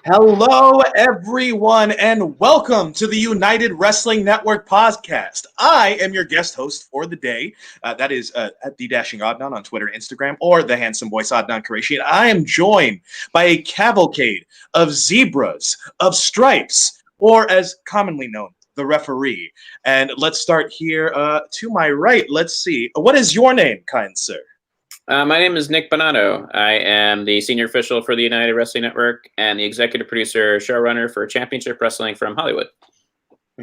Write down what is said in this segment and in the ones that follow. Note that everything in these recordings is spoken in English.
Hello, everyone, and welcome to the United Wrestling Network podcast. I am your guest host for the day. That is at the Dashing Adnan on Twitter and Instagram, or the handsome voice Adnan Kureishy. And I am joined by a cavalcade of zebras, of stripes, or as commonly known, the referee. And let's start here to my right. Let's see. What is your name, kind sir? My name is Nick Bonato. I am the senior official for the United Wrestling Network and the executive producer, showrunner for Championship Wrestling from Hollywood.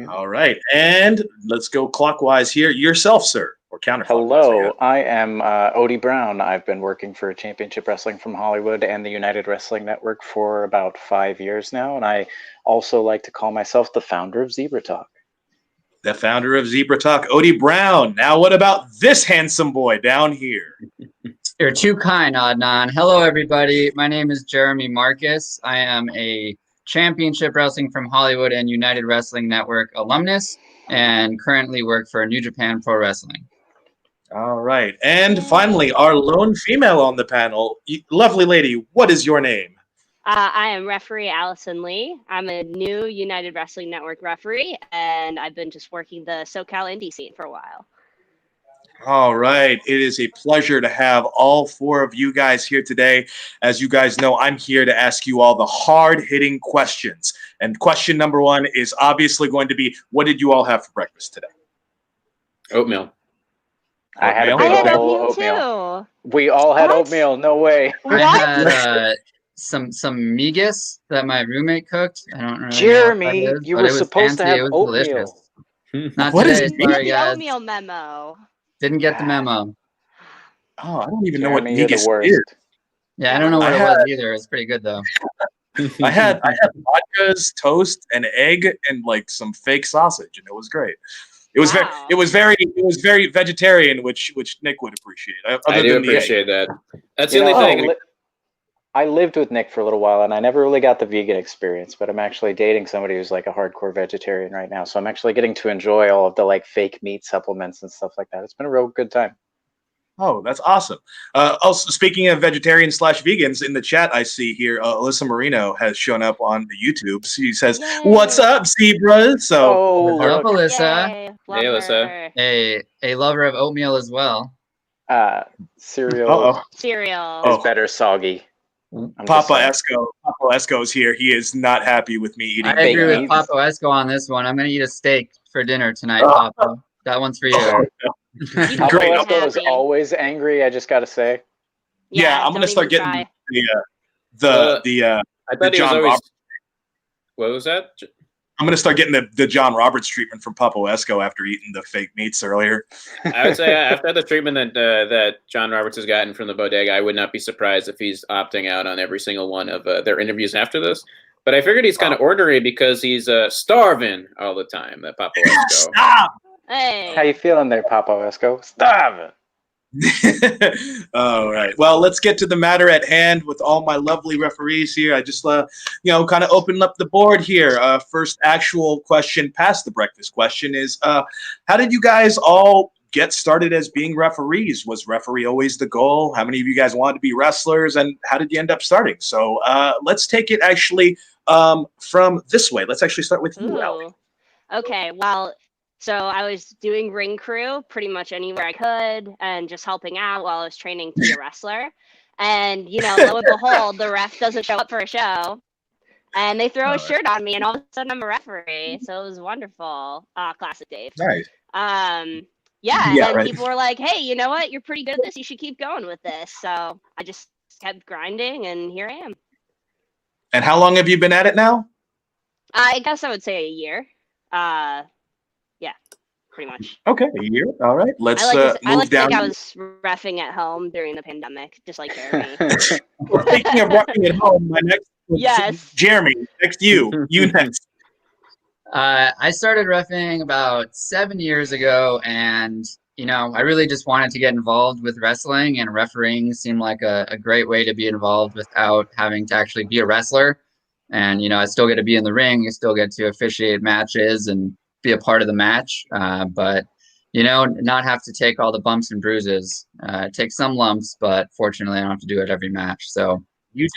All right. And let's go clockwise here. Yourself, sir, or counterclockwise. Hello, I am Odie Brown. I've been working for Championship Wrestling from Hollywood and the United Wrestling Network for about 5 years now. And I also like to call myself the founder of Zebra Talk. The founder of Zebra Talk, Odie Brown. Now, what about this handsome boy down here? You're too kind, Adnan. Hello, everybody. My name is Jeremy Marquez. I am a Championship Wrestling from Hollywood and United Wrestling Network alumnus and currently work for New Japan Pro Wrestling. All right. And finally, our lone female on the panel. Lovely lady, what is your name? I am referee Allison Lee. I'm a new United Wrestling Network referee, and I've been just working the SoCal indie scene for a while. All right. It is a pleasure to have all four of you guys here today. As you guys know, I'm here to ask you all the hard-hitting questions. And question number one is obviously going to be, what did you all have for breakfast today? Oatmeal. I had oatmeal too. We all had oatmeal. No way. I had some migas that my roommate cooked. I don't really Jeremy, know what that is, you but were it was supposed fancy. to have It was oatmeal. delicious. Not What today. is Sorry, The guys. oatmeal memo. Didn't get the memo. Oh, I don't even know what Jeremy, you're the migas worst. is. Yeah, I don't know what it was either. It's pretty good though. I had vodkas, toast, an egg, and like some fake sausage, and it was great. It was Wow. very vegetarian, which Nick would appreciate. I do appreciate that. That's the only thing. I lived with Nick for a little while, and I never really got the vegan experience, but I'm actually dating somebody who's like a hardcore vegetarian right now. So I'm actually getting to enjoy all of the like fake meat supplements and stuff like that. It's been a real good time. Oh, that's awesome. Also, speaking of vegetarians / vegans, in the chat I see here, Alyssa Mourinho has shown up on the YouTube. She says, Yay. "What's up, zebras?" So, What's up, look, Alyssa? Yay, Hey, love Alyssa. her. A lover of oatmeal as well. cereal Cereal. is better soggy. I'm just Papa saying. Esco's here. He is not happy with me eating. I agree Bacon. with Papa Esco on this one. I'm going to eat a steak for dinner tonight, Papa. That one's for you. Papa Great. Esco is Happy. always angry, I just gotta say. Yeah, I'm don't gonna start even getting try. the I thought he was John always. Roberts. What was that? I'm gonna start getting the John Roberts treatment from Papa Esco after eating the fake meats earlier. I would say after the treatment that John Roberts has gotten from the bodega, I would not be surprised if he's opting out on every single one of their interviews after this. But I figured he's kind of ornery because he's starving all the time. That Papa Esco. Stop. Hey. How you feeling there, Papa Esco? Stop it. All right. Well, let's get to the matter at hand with all my lovely referees here. I just, kind of opened up the board here. First actual question past the breakfast question is, how did you guys all get started as being referees? Was referee always the goal? How many of you guys wanted to be wrestlers, and how did you end up starting? So let's take it actually from this way. Let's actually start with you, Allie. Okay, well, so I was doing ring crew pretty much anywhere I could and just helping out while I was training to be a wrestler. And, lo and behold, the ref doesn't show up for a show. And they throw a shirt on me, and all of a sudden I'm a referee. So it was wonderful. Classic Dave. Nice. Yeah, and right. people were like, hey, you know what? You're pretty good at this. You should keep going with this. So I just kept grinding, and here I am. And how long have you been at it now? I guess I would say a year. Yeah, pretty much. Okay, a year. All right. Let's I move like to down. think I was reffing at home during the pandemic, just like Jeremy. Well, speaking of working at home, my next Yes. Jeremy, next you next. I started reffing about 7 years ago, and I really just wanted to get involved with wrestling, and refereeing seemed like a great way to be involved without having to actually be a wrestler. And I still get to be in the ring, I still get to officiate matches and be a part of the match. But not have to take all the bumps and bruises. Take some lumps, but fortunately, I don't have to do it every match. So you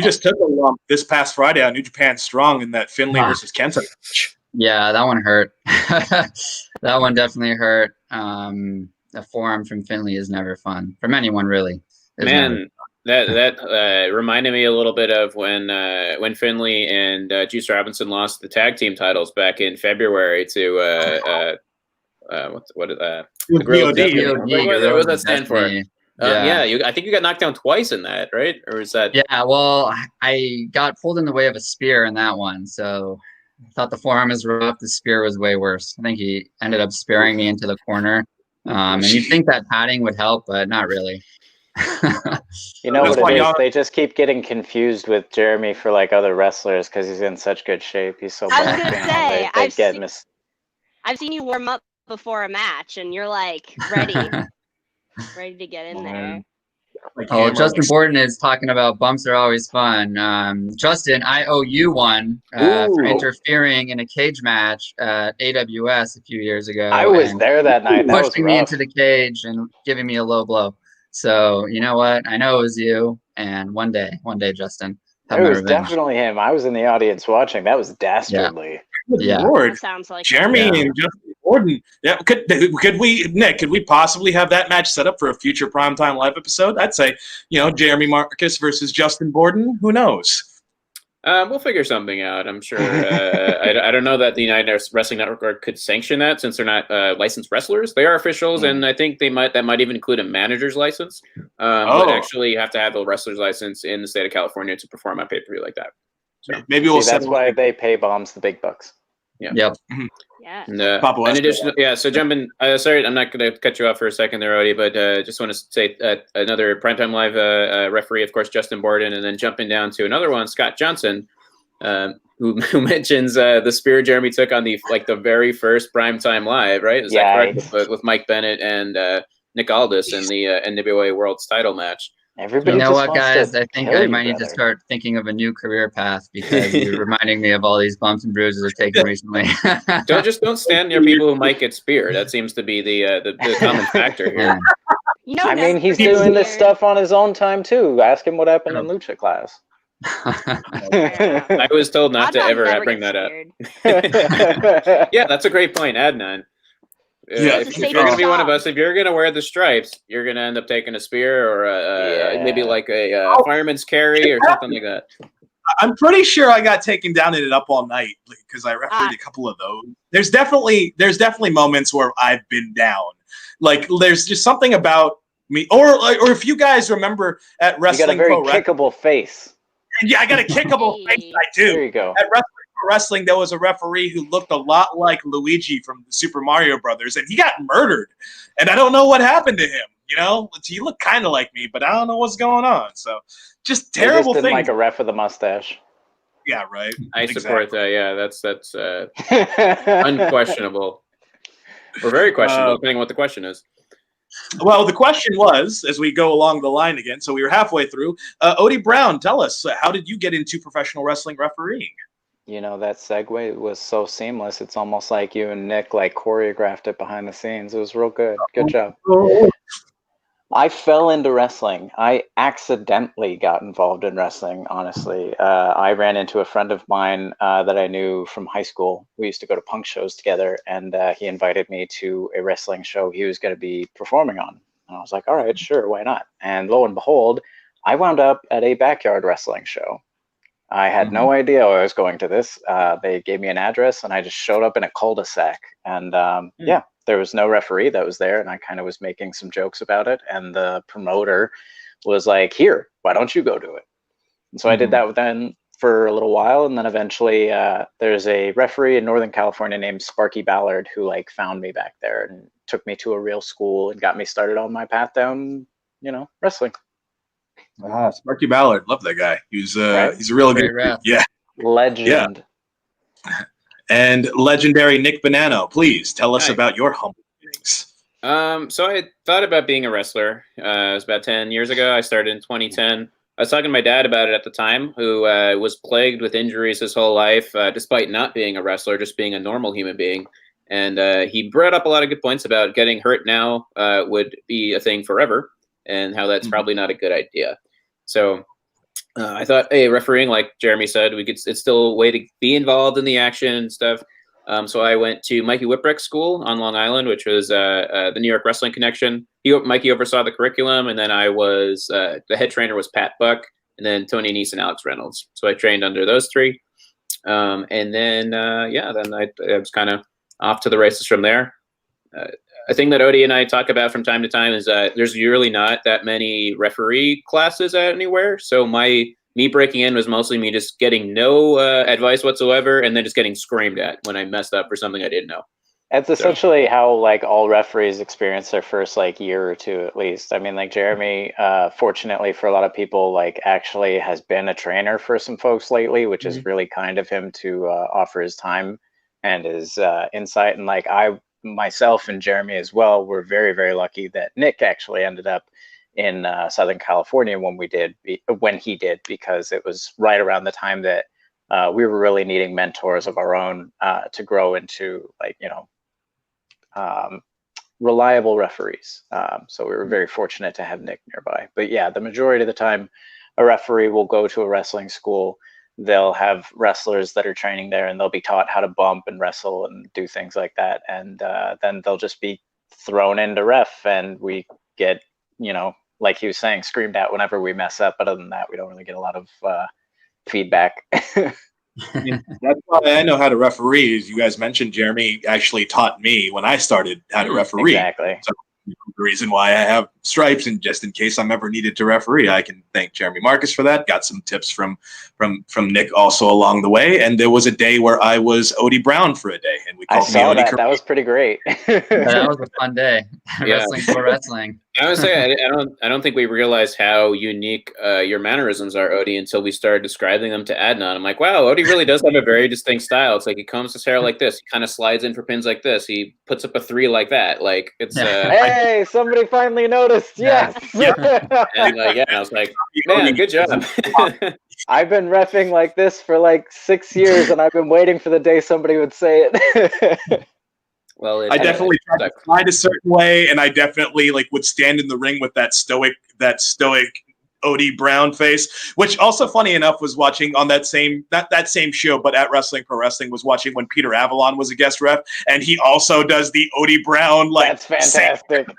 just took a lump this past Friday on New Japan Strong in that Finley versus Kenta match. Yeah, that one hurt. That one definitely hurt. A forearm from Finley is never fun from anyone, really. Man, that reminded me a little bit of when Finley and Juice Robinson lost the tag team titles back in February to the Gorilla Destiny. What does that stand for? I think you got knocked down twice in that, right? Or is that? Yeah, well, I got pulled in the way of a spear in that one, so I thought the forearm was rough. The spear was way worse. I think he ended up spearing me into the corner. And you'd think that padding would help, but not really. You know what it is? They just keep getting confused with Jeremy for like other wrestlers because he's in such good shape. He's so I was gonna say, I've seen you warm up before a match, and you're like ready to get in there. Justin Borden is talking about bumps are always fun. Justin, I owe you one for interfering in a cage match at AWS a few years ago. I was there that night. That pushing me into the cage and giving me a low blow. So you know what? I know it was you. And one day, Justin. It was definitely him. I was in the audience watching. That was dastardly. Yeah. Lord. Sounds like Jeremy and Justin Borden. Yeah, could we possibly have that match set up for a future Primetime Live episode? I'd say, Jeremy Marcus versus Justin Borden. Who knows? We'll figure something out. I'm sure. I don't know that the United Wrestling Network could sanction that since they're not licensed wrestlers. They are officials, and I think that might even include a manager's license. But actually, you have to have a wrestler's license in the state of California to perform on pay-per-view like that. So maybe we'll. That's why they pay bombs the big bucks. Yeah. Yep. Yeah. And, in addition, so jumping. Sorry, I'm not going to cut you off for a second there, Odie, but just want to say another Primetime Live referee, of course, Justin Borden, and then jumping down to another one, Scott Johnson, who mentions the spear Jeremy took on the very first Primetime Live, right? Is that correct? With Mike Bennett and Nick Aldis in the NWA World's Title match. Everybody you know what, guys? I think I might need to start thinking of a new career path because you're reminding me of all these bumps and bruises I've taken recently. Don't stand near people who might get speared. That seems to be the common factor here. I mean, he's doing this stuff on his own time too. Ask him what happened in Lucha class. I was told not to ever bring that up. Yeah, that's a great point, Adnan. If you're going to be one of us, if you're going to wear the stripes, you're going to end up taking a spear or maybe like a fireman's carry or something like that. I'm pretty sure I got taken down in it up all night because I refereed a couple of those. There's definitely moments where I've been down. Like there's just something about me, or if you guys remember at Wrestling, you got a very kickable face. Yeah, I got a kickable face. I do. There you go. At Wrestling, there was a referee who looked a lot like Luigi from the Super Mario Brothers, and he got murdered. And I don't know what happened to him. He looked kind of like me, but I don't know what's going on. So, just terrible things. Like a ref with a mustache. Yeah, right. I support that. Yeah, that's unquestionable, or very questionable, depending on what the question is. Well, the question was, as we go along the line again, so we were halfway through. Odie Brown, tell us, how did you get into professional wrestling refereeing? That segue was so seamless. It's almost like you and Nick choreographed it behind the scenes. It was real good. Good job. I fell into wrestling. I accidentally got involved in wrestling, honestly. I ran into a friend of mine that I knew from high school. We used to go to punk shows together, and he invited me to a wrestling show he was going to be performing on. And I was like, all right, sure, why not? And lo and behold, I wound up at a backyard wrestling show. I had no idea I was going to this. They gave me an address, and I just showed up in a cul-de-sac. And there was no referee that was there, and I kind of was making some jokes about it. And the promoter was like, here, why don't you go do it? And so I did that then for a little while. And then eventually there's a referee in Northern California named Sparky Ballard who found me back there and took me to a real school and got me started on my path down, wrestling. Sparky Ballard, love that guy. He's a real good ref. Yeah, legend. Yeah. And legendary Nick Bonanno, please tell us about your humble beginnings. So I thought about being a wrestler. It was about 10 years ago. I started in 2010. I was talking to my dad about it at the time, who was plagued with injuries his whole life, despite not being a wrestler, just being a normal human being. And he brought up a lot of good points about getting hurt now would be a thing forever, and how that's probably not a good idea. So I thought, hey, refereeing, like Jeremy said, it's still a way to be involved in the action and stuff. So I went to Mikey Whipwreck's school on Long Island, which was the New York Wrestling Connection. Mikey oversaw the curriculum, and then I was the head trainer was Pat Buck, and then Tony Nese and Alex Reynolds. So I trained under those three, and then then I was kind of off to the races from there. A thing that Odie and I talk about from time to time is that there's really not that many referee classes anywhere. So me breaking in was mostly me just getting no advice whatsoever, and then just getting screamed at when I messed up for something I didn't know. That's essentially how like all referees experience their first like year or two at least. I mean, like Jeremy, fortunately for a lot of people, like actually has been a trainer for some folks lately, which is really kind of him to offer his time and his insight. And like myself and Jeremy as well, we're very, very lucky that Nick actually ended up in Southern California when he did, because it was right around the time that we were really needing mentors of our own to grow into like, reliable referees. So we were very fortunate to have Nick nearby. But yeah, the majority of the time a referee will go to a wrestling school. They'll have wrestlers that are training there, and they'll be taught how to bump and wrestle and do things like that. And then they'll just be thrown into ref, and we get, like he was saying, screamed at whenever we mess up. But other than that, we don't really get a lot of feedback. That's why I know how to referee. As you guys mentioned, Jeremy actually taught me when I started how to referee. Exactly. So the reason why I have stripes, and just in case I'm ever needed to referee, I can thank Jeremy Marcus for that. Got some tips from Nick also along the way. And there was a day where I was Odie Brown for a day, and we called me Odie. That was pretty great. That was a fun day. Wrestling for wrestling. I would say I don't think we realized how unique your mannerisms are, Odie, until we started describing them to Adnan. I'm like, wow, Odie really does have a very distinct style. It's like he combs his hair like this, he kind of slides in for pins like this, he puts up a 3 like that. Like it's hey, somebody finally noticed. Yes. And I was like, man, good job. I've been reffing like this for like 6 years, and I've been waiting for the day somebody would say it. Well, I definitely tried to slide a certain way, and I definitely would stand in the ring with that stoic Odie Brown face. Which also, funny enough, was watching on that same show, but at Wrestling Pro Wrestling, was watching when Peter Avalon was a guest ref, and he also does the Odie Brown That's fantastic.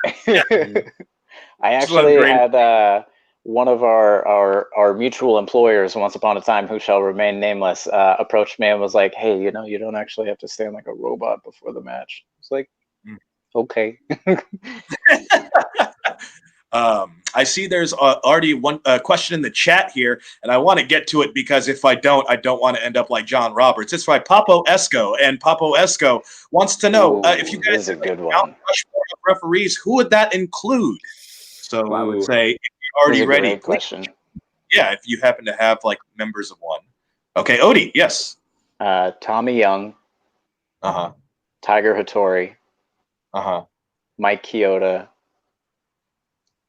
I actually had one of our mutual employers once upon a time, who shall remain nameless, approached me and was like, hey, you don't actually have to stand like a robot before the match. It's like, okay. I see there's already one question in the chat here, and I want to get to it because if I don't want to end up like John Roberts. It's by Papo Esco, and Papo Esco wants to know if you guys have a Mount Rushmore of referees, who would that include? So I would say, if you're already ready, question. Yeah, if you happen to have members of one. Okay, Odie, yes. Tommy Young. Tiger Hattori. Mike Chioda.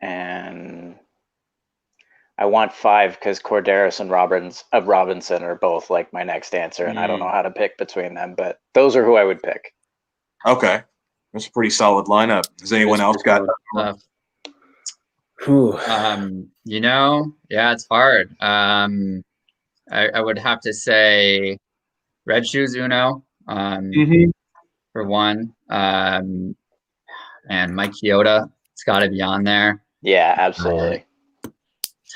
And I want 5 because Corderas and Robinson are both my next answer, and I don't know how to pick between them, but those are who I would pick. Okay, that's a pretty solid lineup. Has anyone else got? Yeah, it's hard. I would have to say Red Shoes Uno for one, and Mike Chioda. It's got to be on there. Yeah, absolutely.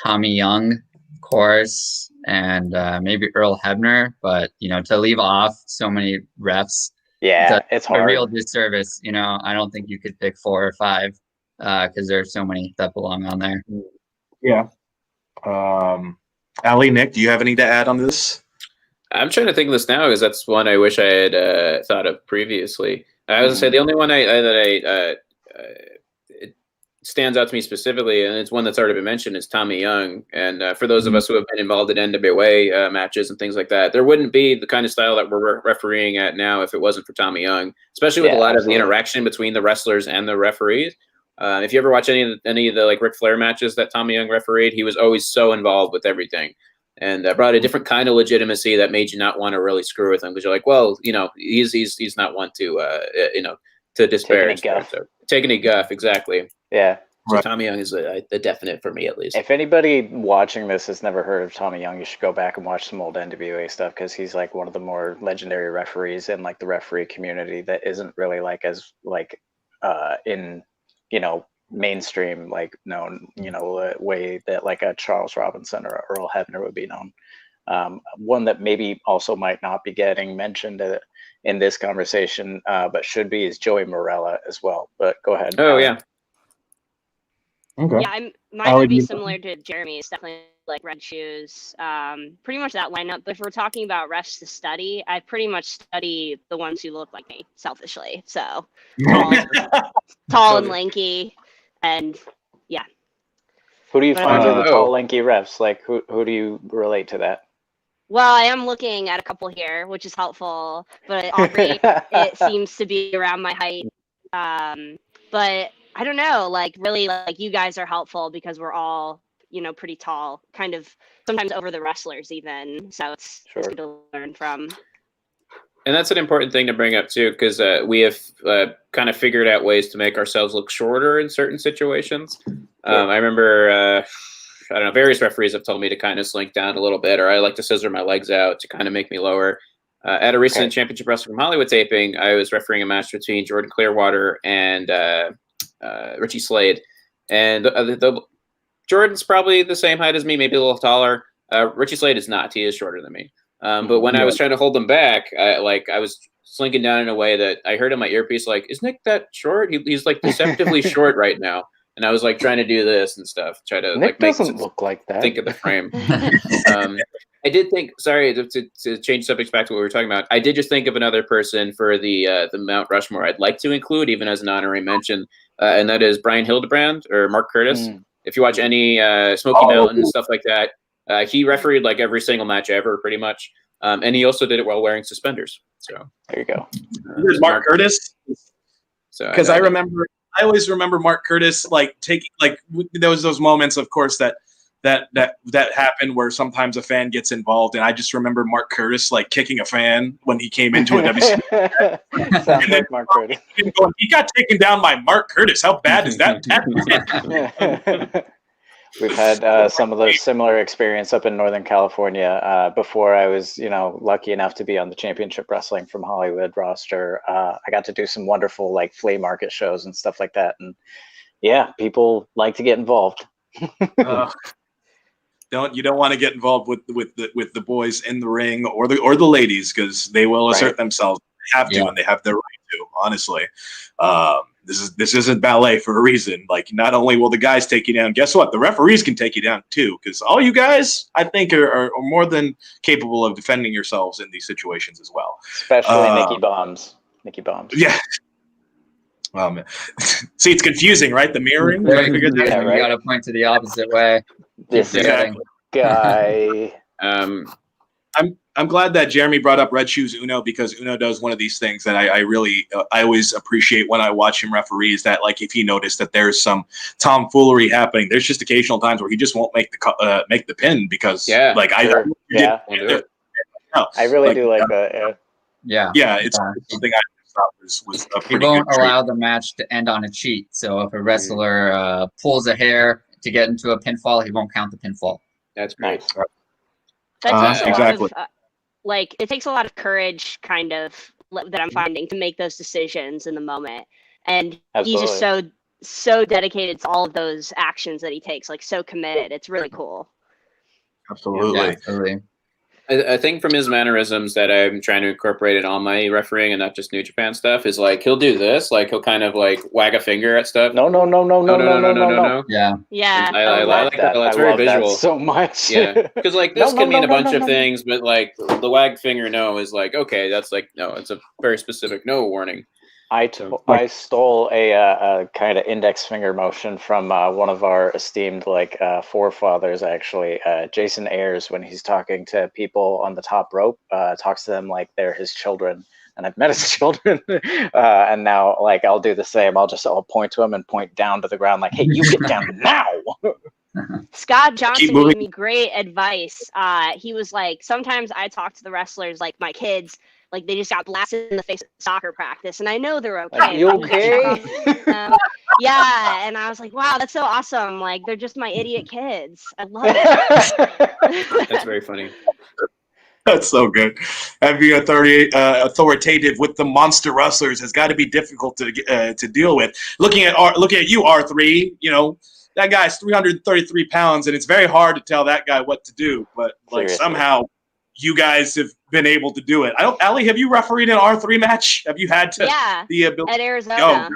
Tommy Young, of course, and maybe Earl Hebner. But to leave off so many refs, it's hard. A real disservice. I don't think you could pick 4 or 5 because there's so many that belong on there. Yeah. Ali, Nick, do you have any to add on this? I'm trying to think of this now because that's one I wish I had thought of previously. I was gonna say the only one that it stands out to me specifically, and it's one that's already been mentioned, is Tommy Young. And for those of us who have been involved in NWA matches and things like that, there wouldn't be the kind of style that we're refereeing at now if it wasn't for Tommy Young, especially with a lot of the interaction between the wrestlers and the referees. If you ever watch any of the Ric Flair matches that Tommy Young refereed, he was always so involved with everything. and brought a different kind of legitimacy that made you not want to really screw with him because you're like, well, he's not one to to disparage. Taking a guff, exactly. Yeah. So Tommy Young is the definite for me, at least. If anybody watching this has never heard of Tommy Young, you should go back and watch some old NWA stuff because he's like one of the more legendary referees in like the referee community that isn't really like as like in mainstream like known way that like a Charles Robinson or Earl Hebner would be known. One that maybe also might not be getting mentioned in this conversation, but should be is Joey Morella as well. But go ahead. Oh yeah. Okay. Yeah, mine would be similar to Jeremy's. Definitely like Red Shoes. Pretty much that lineup. But if we're talking about refs to study, I pretty much study the ones who look like me, selfishly. So tall and lanky, and yeah. Who do you find are the tall, lanky refs? Like who do you relate to that? Well, I am looking at a couple here, which is helpful. But Aubrey, it seems to be around my height. But I don't know, like really like you guys are helpful because we're all, pretty tall, kind of sometimes over the wrestlers even. So it's good to learn from. And that's an important thing to bring up too, because we have kind of figured out ways to make ourselves look shorter in certain situations. I remember, various referees have told me to kind of slink down a little bit, or I like to scissor my legs out to kind of make me lower. At a recent Championship Wrestling from Hollywood taping, I was refereeing a match between Jordan Clearwater and Richie Slade, and Jordan's probably the same height as me, maybe a little taller. Richie Slade is not; he is shorter than me. But when I was trying to hold them back, I was slinking down in a way that I heard in my earpiece, like, "Is Nick that short? He's like deceptively short right now." And I was like trying to do this and stuff, try to Nick doesn't look like that. Think of the frame. I did think. Sorry to change subjects back to what we were talking about. I did just think of another person for the Mount Rushmore I'd like to include, even as an honorary mention, and that is Brian Hildebrand or Mark Curtis. If you watch any Smoky Mountain and stuff like that, he refereed like every single match ever, pretty much, and he also did it while wearing suspenders. So there you go. Mark Curtis. So because I always remember Mark Curtis like taking like there was those moments, of course, that happened where sometimes a fan gets involved, and I just remember Mark Curtis like kicking a fan when he came into a WCW. Sounds like Mark Curtis. He got taken down by Mark Curtis. How bad is that? We've had some of those similar experience up in Northern California. Before I was, lucky enough to be on the Championship Wrestling from Hollywood roster. I got to do some wonderful like flea market shows and stuff like that. And yeah, people like to get involved. You don't want to get involved with the boys in the ring or the ladies, because they will assert themselves. They have to, and they have their right to. Honestly, this isn't ballet for a reason. Like, not only will the guys take you down, guess what? The referees can take you down too, because all you guys, I think, are more than capable of defending yourselves in these situations as well. Especially Nikki Bombs. Yeah. See, it's confusing, right? The mirroring. You got to point to the opposite way. This guy. I'm glad that Jeremy brought up Red Shoes Uno, because Uno does one of these things that I really I always appreciate when I watch him referee, is that like if he noticed that there's some tomfoolery happening, there's just occasional times where he just won't make the pin because I really do like that. Yeah, it's something I thought was a he won't allow the match to end on a cheat. So if a wrestler pulls a hair to get into a pinfall, he won't count the pinfall. That's great. That's also exactly. Like, it takes a lot of courage, kind of, that I'm finding, to make those decisions in the moment. And he's just so dedicated to all of those actions that he takes, like so committed. It's really cool. Absolutely. Yeah, totally. I think from his mannerisms that I'm trying to incorporate in all my refereeing and not just New Japan stuff is like he'll do this, like he'll kind of like wag a finger at stuff. No. Yeah. Yeah. I like that. That's very visual. That so much. Yeah. Because like this can mean a bunch of things, but like the wag finger no is like, okay, that's like no, it's a very specific no warning. I stole a kind of index finger motion from one of our esteemed forefathers, actually. Jason Ayers, when he's talking to people on the top rope, talks to them like they're his children. And I've met his children. And now I'll do the same. I'll point to him and point down to the ground like, hey, you get down now. Scott Johnson moving. gave me great advice. He was like, sometimes I talk to the wrestlers like my kids, like they just got blasted in the face at soccer practice, and I know they're okay. Are you okay? Yeah, and I was like, wow, that's so awesome. Like they're just my idiot kids. I love it. That's very funny. That's so good. Having authoritative with the monster wrestlers has got to be difficult to deal with. Looking at you, R3. You know that guy's 333 pounds, and it's very hard to tell that guy what to do. But like Seriously. somehow, you guys have been able to do it. Allie, have you refereed an R3 match? Have you had to the ability? At Arizona.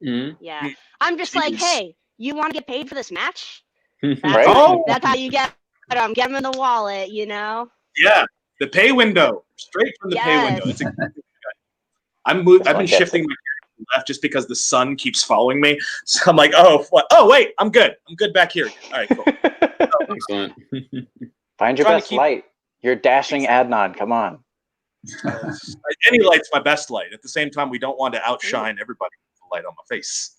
Oh, yeah. I'm just like, hey, you want to get paid for this match? That's, Right. that's how you get them. Get them in the wallet, you know? Yeah, the pay window, straight from the pay window. It's I've been shifting my chair left just because the sun keeps following me. So I'm like, oh wait, I'm good. I'm good back here. All right, cool. Excellent. Find your best light. You're dashing Adnan. Come on. Any light's my best light. At the same time, we don't want to outshine everybody with the light on my face.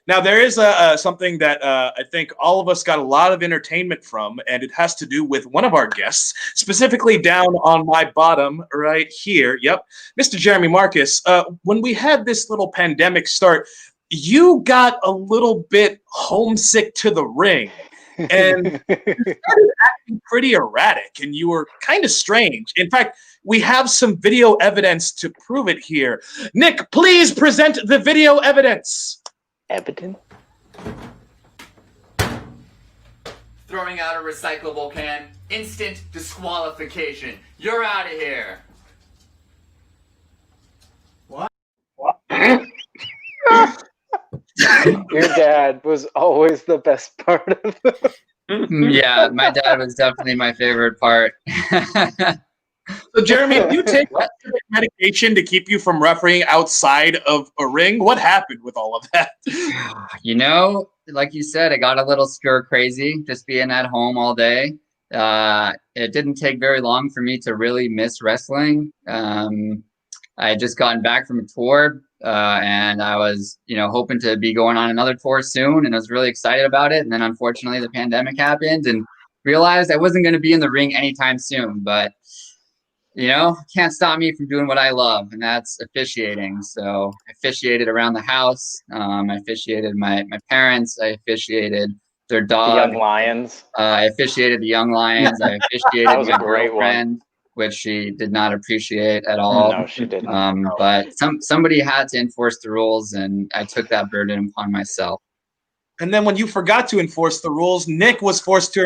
Now, there is something that I think all of us got a lot of entertainment from, and it has to do with one of our guests, specifically down on my bottom right here. Yep, Mr. Jeremy Marcus. When we had this little pandemic start, you got a little bit homesick to the ring, and you started acting pretty erratic, and you were kind of strange. In fact, we have some video evidence to prove it here. Nick, please present the video evidence. Evident? Throwing out a recyclable can, instant disqualification. You're out of here. Your dad was always the best part of it. Yeah, my dad was definitely my favorite part. So, Jeremy, do you take medication to keep you from refereeing outside of a ring? What happened with all of that? You know, like you said, I got a little stir crazy just being at home all day. It didn't take very long for me to really miss wrestling. I had just gotten back from a tour, and I was, hoping to be going on another tour soon, and I was really excited about it. And then, unfortunately, the pandemic happened, and realized I wasn't going to be in the ring anytime soon. But can't stop me from doing what I love, and that's officiating. So I officiated around the house. I officiated my parents. I officiated their dog. The Young Lions. I officiated the Young Lions. I officiated That was my a great girlfriend, which she did not appreciate at all. No, she didn't. But somebody had to enforce the rules, and I took that burden upon myself. And then when you forgot to enforce the rules, Nick was forced to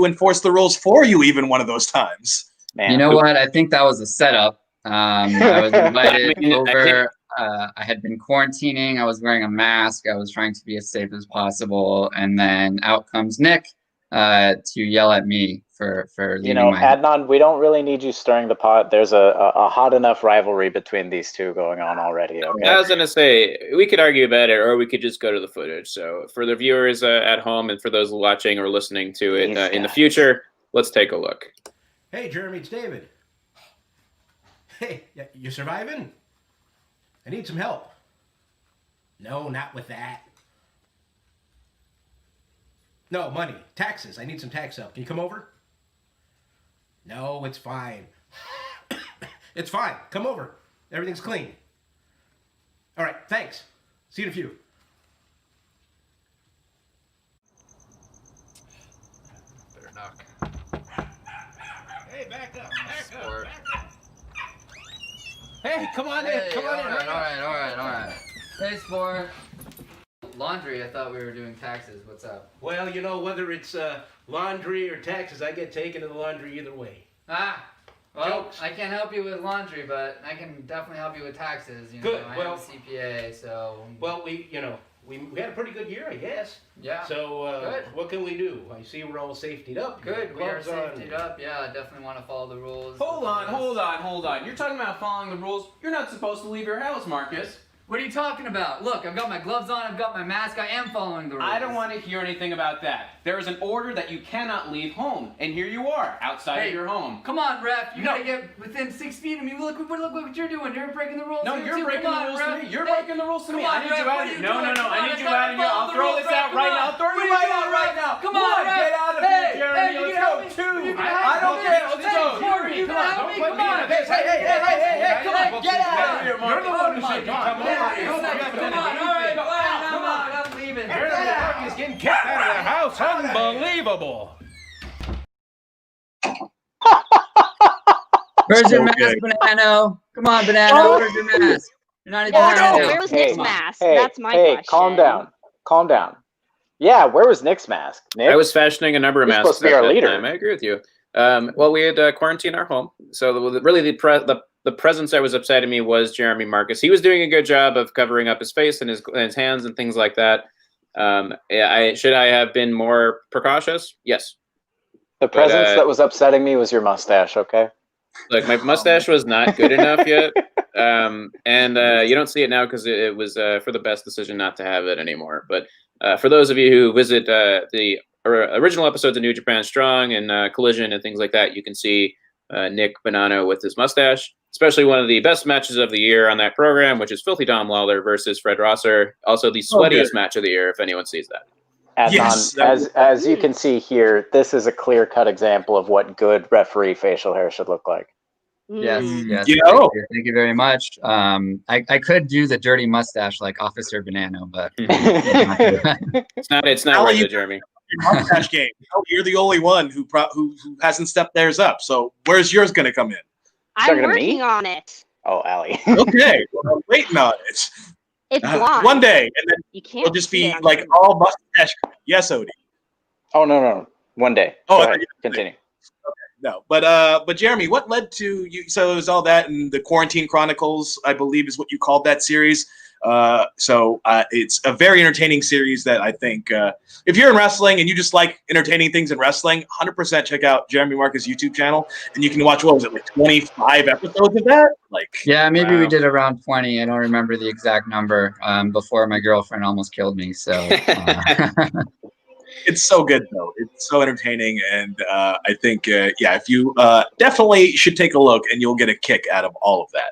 enforce the rules for you even one of those times. Man. You know what? I think that was a setup. I was invited over. I had been quarantining. I was wearing a mask. I was trying to be as safe as possible. And then out comes Nick to yell at me for leaving Adnan, we don't really need you stirring the pot. There's a hot enough rivalry between these two going on already. Okay? I was going to say, we could argue about it, or we could just go to the footage. So for the viewers at home and for those watching or listening to it in the future, let's take a look. Hey, Jeremy, it's David. Hey, you surviving? I need some help. No, not with that. No, money. Taxes. I need some tax help. Can you come over? No, it's fine. It's fine. Come over. Everything's clean. All right, thanks. See you in a few. Better knock. Hey, back up. Sport. Hey, come on in. Come on in. All right. Hey, sport. Laundry, I thought we were doing taxes. What's up? Well, whether it's laundry or taxes, I get taken to the laundry either way. Well, Jokes. I can't help you with laundry, but I can definitely help you with taxes. Good, I well- have a CPA, so. Well, we had a pretty good year, I guess. Yeah. So, Good. What can we do? I see we're all safetied up. Good, we are Gloves on. safetied up. Yeah, I definitely want to follow the rules. Hold on. You're talking about following the rules. You're not supposed to leave your house, Marcus. What are you talking about? Look, I've got my gloves on, I've got my mask, I am following the rules. I don't want to hear anything about that. There is an order that you cannot leave home, and here you are, outside of your home. Come on, ref. You No. gotta get within 6 feet of me. Look what you're doing. You're breaking the rules. No, here, you're too. breaking Come the on, rules ref. to me. You're Hey, breaking the rules to come me. on, I need ref, you what out are of you here. No, doing? no, Come I on, need I you gotta out of here. follow I'll the throw rules, this ref. out Come right on. now. I'll throw you Come on, get out of here, Jeremy. Let's go. 2. I don't care. Let's go. Jeremy, come on. Don't put me in a Hey, come on, get out of here, You're the one who should be coming over here. Come on, all right, come on, I'm leaving. Jeremy is getting kicked out of the house. Unbelievable. Where's your Okay. mask, Banano? Come on, Banano. Where's your mask? You're not even Yeah, wearing it. where was Nick's mask? Hey, That's my hey, question. calm down. Yeah, where was Nick's mask? Nick? I was fashioning a number of He's masks supposed to be at our that leader. time. I agree with you. Well, we had quarantine our home, so the presence that was upsetting me was Jeremy Marcus. He was doing a good job of covering up his face and his hands and things like that. Should I have been more precautious? Yes. The presence that was upsetting me was your mustache, okay? Look, my mustache was not good enough yet, and you don't see it now because it was for the best decision not to have it anymore. But for those of you who visit the original episodes of New Japan Strong and Collision and things like that, you can see Nick Bonanno with his mustache, especially one of the best matches of the year on that program, which is Filthy Dom Lawler versus Fred Rosser. Also the sweatiest match of the year, if anyone sees that. Adnan, Yes, as you can see here, this is a clear-cut example of what good referee facial hair should look like. Yes, yes. You Thank know. you. Thank you very much. I could do the dirty mustache like Officer Banano, but It's not How are worth you- it, Jeremy. Your mustache game. Oh, you're the only one who hasn't stepped theirs up. So where's yours going to come in? I'm Talking to me? working on it. Oh, Allie. Okay, well, I'm waiting on it. It's blonde. One day, and then You can't. it'll just see be it on like camera. all mustache. Yes, Odie. Oh, no. One day. Oh, Go I ahead. thought you- Continue. No, but Jeremy, what led to you? So it was all that, and the Quarantine Chronicles, I believe, is what you called that series. So it's a very entertaining series that I think if you're in wrestling and you just like entertaining things in wrestling, 100% check out Jeremy Marcus' YouTube channel, and you can watch, what was it, like 25 episodes of that? Like, yeah, maybe Wow. we did around 20. I don't remember the exact number. Before my girlfriend almost killed me. So it's so good though. It's so entertaining, and I think if you definitely should take a look, and you'll get a kick out of all of that.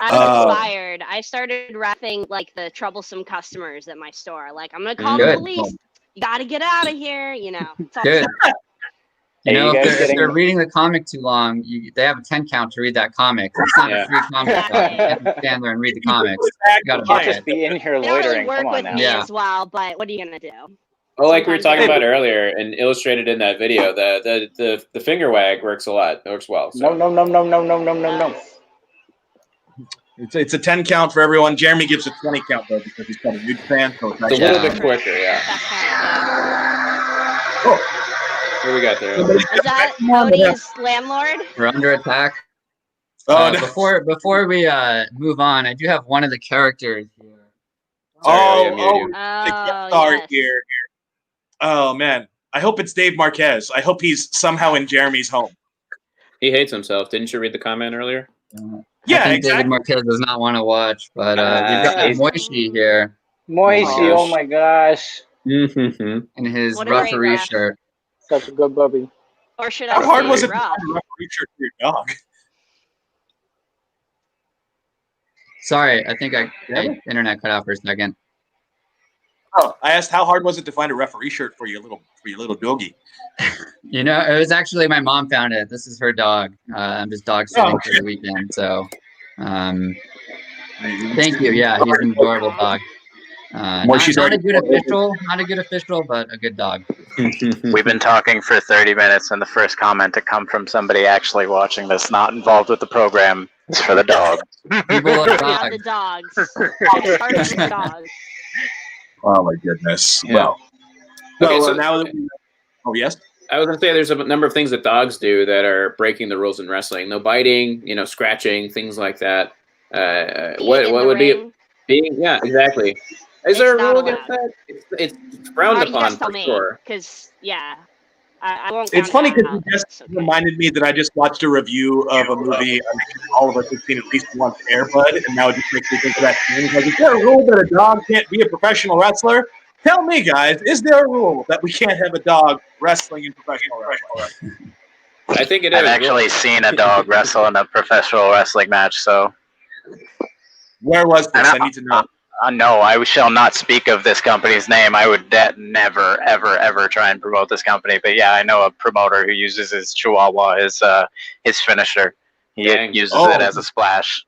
I'm inspired. I started rapping like the troublesome customers at my store. Like, I'm gonna call the Good. police. You gotta get out of here. You know. It's all good. Hey, You know, you guys if getting- they're reading the comic too long, they have a 10 count to read that comic. It's not Yeah. a free comic shop. You have to stand there and read the comics. You gotta Can't buy just it. be in here They don't really loitering. work Come on with now. me Yeah. as well, but what are you gonna do? Well, like we were Sometimes talking they- about earlier and illustrated in that video, the finger wag works a lot. It works well. So. No. It's a 10 count for everyone. Jeremy gives a 20 count though because he's got a huge fan. So it's It's a actually- little bit quicker, yeah. What do we got there? Is that Cody's landlord? We're under attack. Oh, no. Before we move on, I do have one of the characters here. Sorry, I muted you. the guest Oh, star yes. here. Oh man, I hope it's Dave Marquez. I hope he's somehow in Jeremy's home. He hates himself. Didn't you read the comment earlier? Yeah, I think exactly. David Marquez does not want to watch, but we've got he's- Moishi here Moisey, Oh oh my gosh. Mm-hmm. in his What a great referee ref. shirt. Such a good puppy. Or should I How hard say was it to rough? find a referee shirt for your dog? Sorry, I think my internet cut out for a second. Oh, I asked how hard was it to find a referee shirt for your little doggy? You know, it was actually my mom found it. This is her dog. I'm just dog sitting for the weekend. So, thank you. Yeah, he's an adorable dog. Not a good official, but a good dog. We've been talking for 30 minutes, and the first comment to come from somebody actually watching this, not involved with the program, is for the dog. People love Yeah, the dogs. dogs. The hardest dogs. Oh my goodness. Yeah. Well, Okay, so so- now that we, oh yes. I was gonna say there's a number of things that dogs do that are breaking the rules in wrestling. No biting, scratching, things like that. What In the would be ring. being? Yeah, exactly. Is It's there a not rule against allowed. that? It's frowned You upon guys tell for me, sure. because I won't. It's count funny it because out. you just It's okay. reminded me that I just watched a review of a movie. I'm sure all of us have seen at least once, Air Bud, and now it just makes me think of that scene. Like, is there a rule that a dog can't be a professional wrestler? Tell me, guys, is there a rule that we can't have a dog wrestling in professional wrestling? I think it is. I've actually seen a dog wrestle in a professional wrestling match, so Where was this? I need to know. No, I shall not speak of this company's name. I would never, ever, ever try and promote this company. But yeah, I know a promoter who uses his chihuahua as his finisher. He uses it as a splash.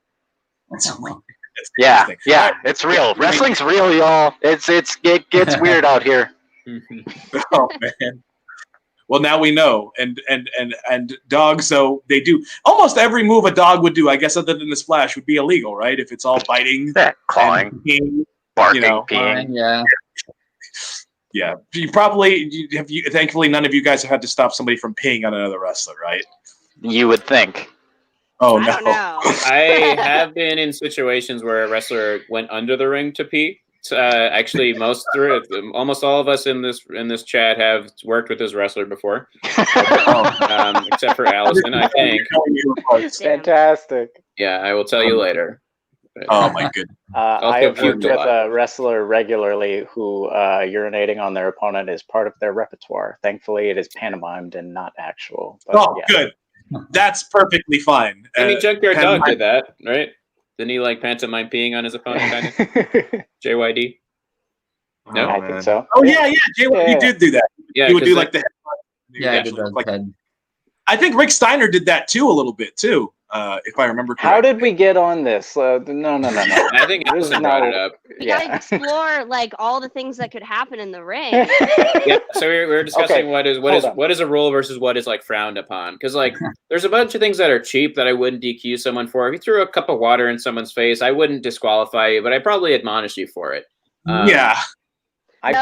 Yeah, it's real. Wrestling's real, y'all. It gets weird out here. Oh man. Well, now we know, and dogs. So they do almost every move a dog would do. I guess other than the splash would be illegal, right? If it's all biting, clawing, peeing, barking, peeing. Yeah. Yeah. You probably thankfully none of you guys have had to stop somebody from peeing on another wrestler, right? You would think. Oh I no. don't know. I have been in situations where a wrestler went under the ring to pee. Actually, almost all of us in this chat have worked with this wrestler before, except for Allison, I think. Fantastic. Yeah, I will tell you later. Oh my goodness. I have worked with a wrestler regularly who urinating on their opponent is part of their repertoire. Thankfully, it is pantomimed and not actual. But, good. That's perfectly fine. I mean, Junkyard Dog did that, right? Didn't he like pantomime peeing on his opponent, kind of? JYD? No? I think so. Oh, yeah. JYD did do that. Yeah, he would do like the head. Yeah, he did that head. I think Rick Steiner did that too a little bit too, if I remember correctly. How did we get on this? No. I think Allison brought it up. We gotta explore like all the things that could happen in the ring. Yeah, so we were discussing what is a rule versus what is like frowned upon. Because like there's a bunch of things that are cheap that I wouldn't DQ someone for. If you threw a cup of water in someone's face, I wouldn't disqualify you, but I'd probably admonish you for it. I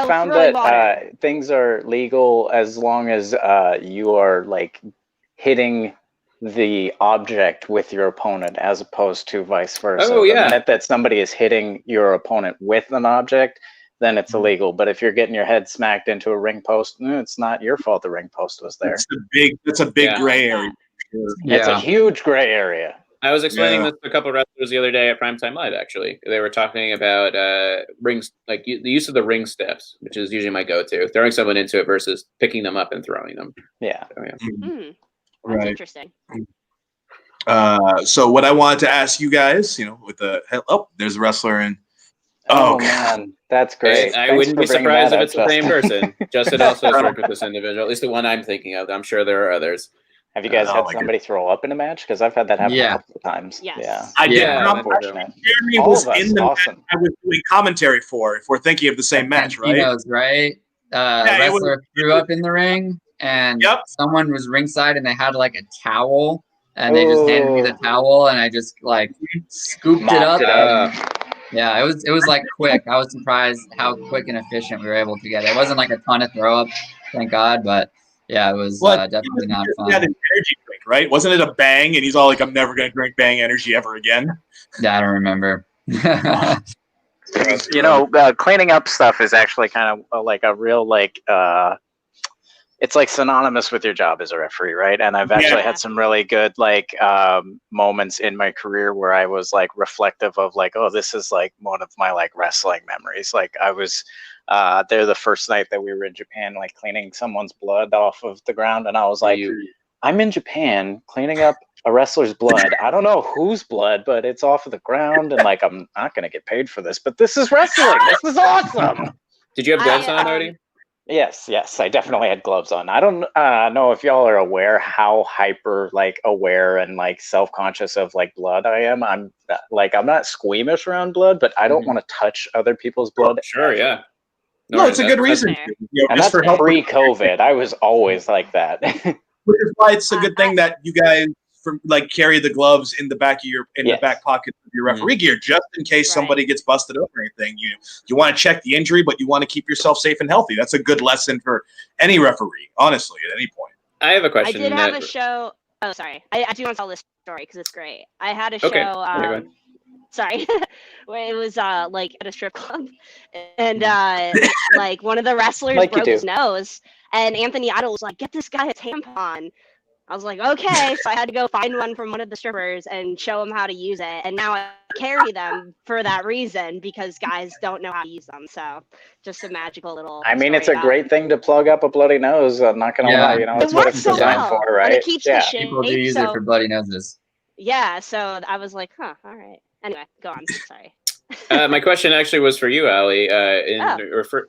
found that things are legal as long as you are like hitting the object with your opponent as opposed to vice versa. Oh, yeah. The minute that somebody is hitting your opponent with an object, then it's illegal. But if you're getting your head smacked into a ring post, it's not your fault the ring post was there. It's a big gray area. It's a huge gray area. I was explaining this to a couple of wrestlers the other day at Primetime Live, actually. They were talking about rings, like the use of the ring steps, which is usually my go-to. Throwing someone into it versus picking them up and throwing them. Yeah. So, yeah. Mm-hmm. That's interesting. So what I wanted to ask you guys, with there's a wrestler in. Oh man, that's great. I wouldn't be surprised if it's the same person. Justin also has worked with this individual, at least the one I'm thinking of. I'm sure there are others. Have you guys had somebody throw up in a match? Because I've had that happen a couple of times. Yes. Yeah. I did. Jeremy was in the match I was doing commentary for, if we're thinking of the same match, right? Knows, right? Wrestler threw up in the ring, and someone was ringside, and they had like a towel, and they just handed me the towel, and I just like scooped it up. Yeah, it was like quick. I was surprised how quick and efficient we were able to get it. It wasn't like a ton of throw up, thank God, but yeah, it was definitely not fun. He had an energy drink, right? Wasn't it a Bang? And he's all like, "I'm never going to drink Bang Energy ever again." Yeah, I don't remember. Cleaning up stuff is actually kind of like a real it's like synonymous with your job as a referee, right? And I've actually had some really good moments in my career where I was like reflective of like, oh, this is like one of my like wrestling memories. Like I was there the first night that we were in Japan, like cleaning someone's blood off of the ground, and I was like, I'm in Japan cleaning up a wrestler's blood. I don't know whose blood, but it's off of the ground, and like I'm not gonna get paid for this, but this is wrestling. This is awesome. Did you have gloves on already? Yes, I definitely had gloves on. I don't know if y'all are aware how hyper like aware and like self-conscious of like blood I am. I'm not squeamish around blood, but I don't want to touch other people's blood. Sure, yeah. No, it's a good reason. And that's pre-COVID. I was always like that. Which is why it's a good thing that you guys carry the gloves in the back of the back pocket of your referee gear, just in case somebody gets busted up or anything. You want to check the injury, but you want to keep yourself safe and healthy. That's a good lesson for any referee, honestly, at any point. I have a question. I did have a show. Oh, sorry. I do want to tell this story because it's great. I had a show. Sorry. It was like at a strip club, and like one of the wrestlers broke his nose, and Anthony Idol was like, "Get this guy a tampon." I was like, okay, so I had to go find one from one of the strippers and show him how to use it, and now I carry them for that reason because guys don't know how to use them. So just a magical little. I mean, it's a great thing to plug up a bloody nose. I'm not gonna lie, it's what it's designed for, right? And it keeps the shape. People do use it for bloody noses. Yeah, so I was like, all right. Anyway, go on. Sorry. My question actually was for you, Ali.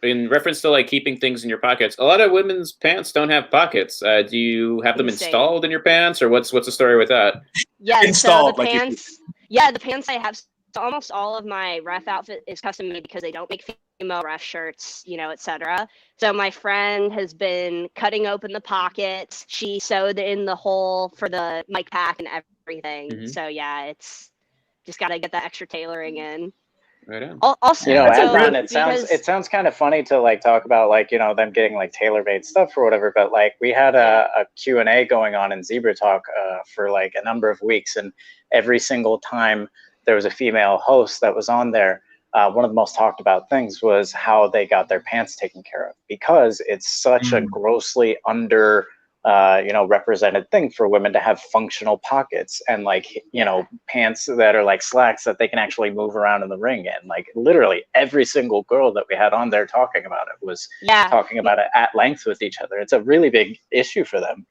In reference to like keeping things in your pockets, a lot of women's pants don't have pockets. Do you have them installed in your pants, or what's the story with that? Yeah, Installed, so the like pants. Yeah, the pants I have. So almost all of my ref outfit is custom made because they don't make female ref shirts, etc. So my friend has been cutting open the pockets. She sewed in the hole for the mic pack and everything. Mhm. So yeah, it's just got to get that extra tailoring in. Right on. Also, Adnan, because it sounds kind of funny to like talk about like them getting like tailor-made stuff or whatever, but like we had a Q&A going on in Zebra Talk for like a number of weeks, and every single time there was a female host that was on there, one of the most talked about things was how they got their pants taken care of, because it's such a grossly under represented thing for women to have functional pockets and like pants that are like slacks that they can actually move around in the ring in. Like literally every single girl that we had on there talking about it was talking about it at length with each other. It's a really big issue for them.